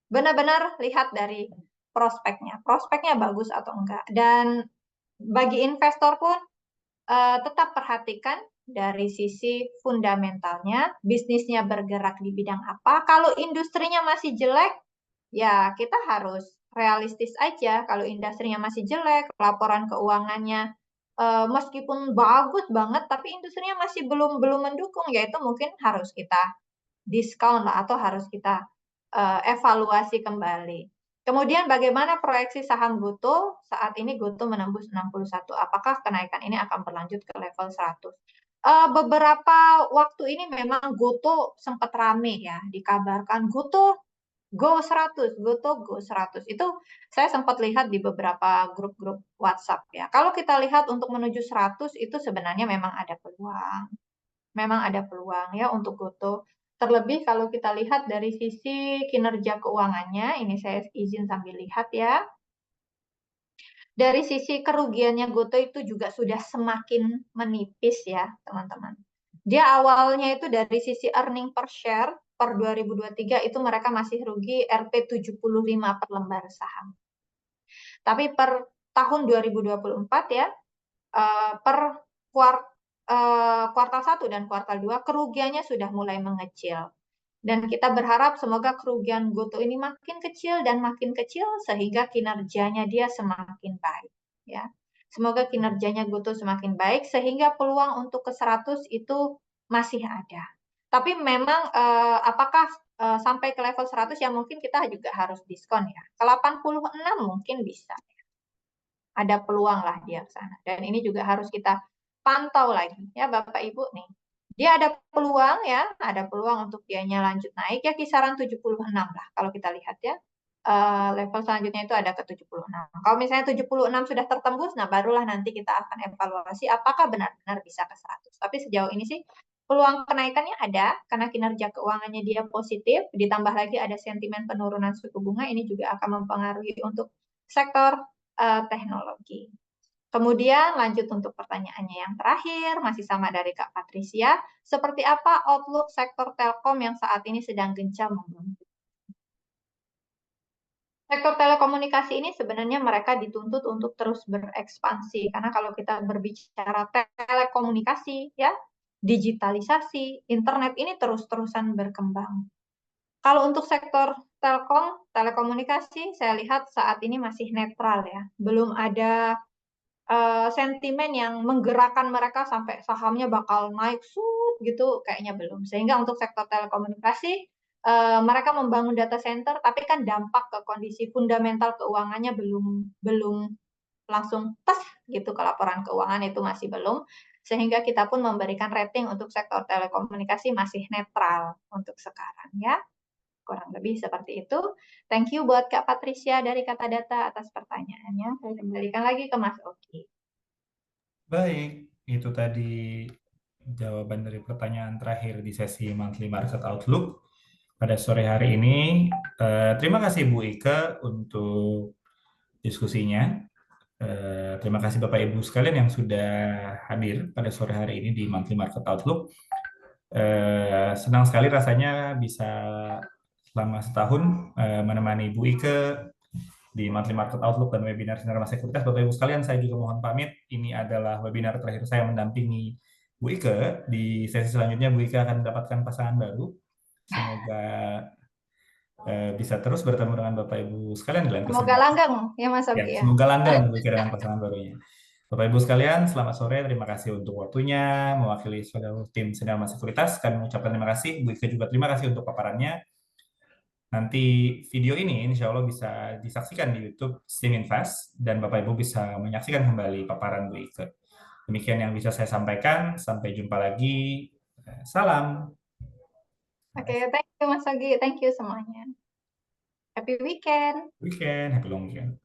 Speaker 1: benar-benar lihat dari prospeknya. Prospeknya bagus atau enggak. Dan bagi investor pun tetap perhatikan dari sisi fundamentalnya, bisnisnya bergerak di bidang apa. Kalau industrinya masih jelek, ya kita harus realistis aja. Kalau industrinya masih jelek, laporan keuangannya meskipun bagus banget, tapi industrinya masih belum belum mendukung, yaitu mungkin harus kita diskon lah atau harus kita evaluasi kembali. Kemudian bagaimana proyeksi saham GoTo? Saat ini GoTo menembus 61. Apakah kenaikan ini akan berlanjut ke level 100? Beberapa waktu ini memang GoTo sempat rame ya, dikabarkan GoTo Go 100, GoTo Go 100. Itu saya sempat lihat di beberapa grup-grup WhatsApp ya. Kalau kita lihat untuk menuju 100 itu sebenarnya memang ada peluang. Memang ada peluang ya untuk GoTo. Terlebih kalau kita lihat dari sisi kinerja keuangannya, ini saya izin sambil lihat ya. Dari sisi kerugiannya GoTo itu juga sudah semakin menipis ya, teman-teman. Dia awalnya itu dari sisi earning per share per 2023 itu mereka masih rugi Rp 75 per lembar saham. Tapi per tahun 2024 ya, per kuartal 1 dan kuartal 2 kerugiannya sudah mulai mengecil. Dan kita berharap semoga kerugian GoTo ini makin kecil dan makin kecil sehingga kinerjanya dia semakin baik. Ya. Semoga kinerjanya GoTo semakin baik sehingga peluang untuk ke 100 itu masih ada. Tapi memang apakah sampai ke level 100 ya mungkin kita juga harus diskon ya. Ke 86 mungkin bisa. Ada peluang lah dia ke sana. Dan ini juga harus kita pantau lagi ya Bapak Ibu nih. Dia ada peluang ya, ada peluang untuk dianya lanjut naik ya kisaran 76 lah kalau kita lihat ya. Level selanjutnya itu ada ke 76. Kalau misalnya 76 sudah tertembus, nah barulah nanti kita akan evaluasi apakah benar-benar bisa ke 100. Tapi sejauh ini sih peluang kenaikannya ada karena kinerja keuangannya dia positif, ditambah lagi ada sentimen penurunan suku bunga, ini juga akan mempengaruhi untuk sektor teknologi. Kemudian lanjut untuk pertanyaannya yang terakhir, masih sama dari Kak Patricia. Seperti apa outlook sektor telkom yang saat ini sedang gencar membangun? Sektor telekomunikasi ini sebenarnya mereka dituntut untuk terus berekspansi. Karena kalau kita berbicara telekomunikasi, ya, digitalisasi, internet ini terus-terusan berkembang. Kalau untuk sektor telkom, telekomunikasi, saya lihat saat ini masih netral ya. Belum ada sentimen yang menggerakkan mereka sampai sahamnya bakal naik gitu kayaknya belum. Sehingga untuk sektor telekomunikasi mereka membangun data center tapi kan dampak ke kondisi fundamental keuangannya belum belum langsung tes gitu ke laporan keuangan itu masih belum. Sehingga kita pun memberikan rating untuk sektor telekomunikasi masih netral untuk sekarang ya. Kurang lebih seperti itu. Thank you buat Kak Patricia dari Kata Data atas pertanyaannya. Saya kembalikan lagi ke Mas Oki.
Speaker 2: Baik, itu tadi jawaban dari pertanyaan terakhir di sesi Monthly Market Outlook pada sore hari ini. Terima kasih Bu Ika untuk diskusinya. Terima kasih Bapak Ibu sekalian yang sudah hadir pada sore hari ini di Monthly Market Outlook. Senang sekali rasanya bisa selama setahun menemani Bu Ika di Monthly Market Outlook dan webinar Sinar Mas Sekuritas. Bapak Ibu sekalian, saya juga mohon pamit. Ini adalah webinar terakhir saya mendampingi Bu Ika. Di sesi selanjutnya Bu Ika akan mendapatkan pasangan baru. Semoga bisa terus bertemu dengan Bapak Ibu sekalian di lain
Speaker 1: Semoga
Speaker 2: kesempatan.
Speaker 1: langgeng ya Mas
Speaker 2: Ya,
Speaker 1: Oki ya.
Speaker 2: semoga langgeng Bu Ika dengan pasangan barunya. Bapak Ibu sekalian, selamat sore. Terima kasih untuk waktunya. Mewakili seluruh tim Sinar Mas Sekuritas, kami mengucapkan terima kasih. Bu Ika juga terima kasih untuk paparannya. nanti video ini insya Allah bisa disaksikan di YouTube Steam Invest dan Bapak Ibu bisa menyaksikan kembali paparan Bu Ike. Demikian yang bisa saya sampaikan. Sampai jumpa lagi. Salam.
Speaker 1: Oke, thank you Mas Ogi, thank you semuanya. Happy weekend.
Speaker 2: Weekend, happy long weekend.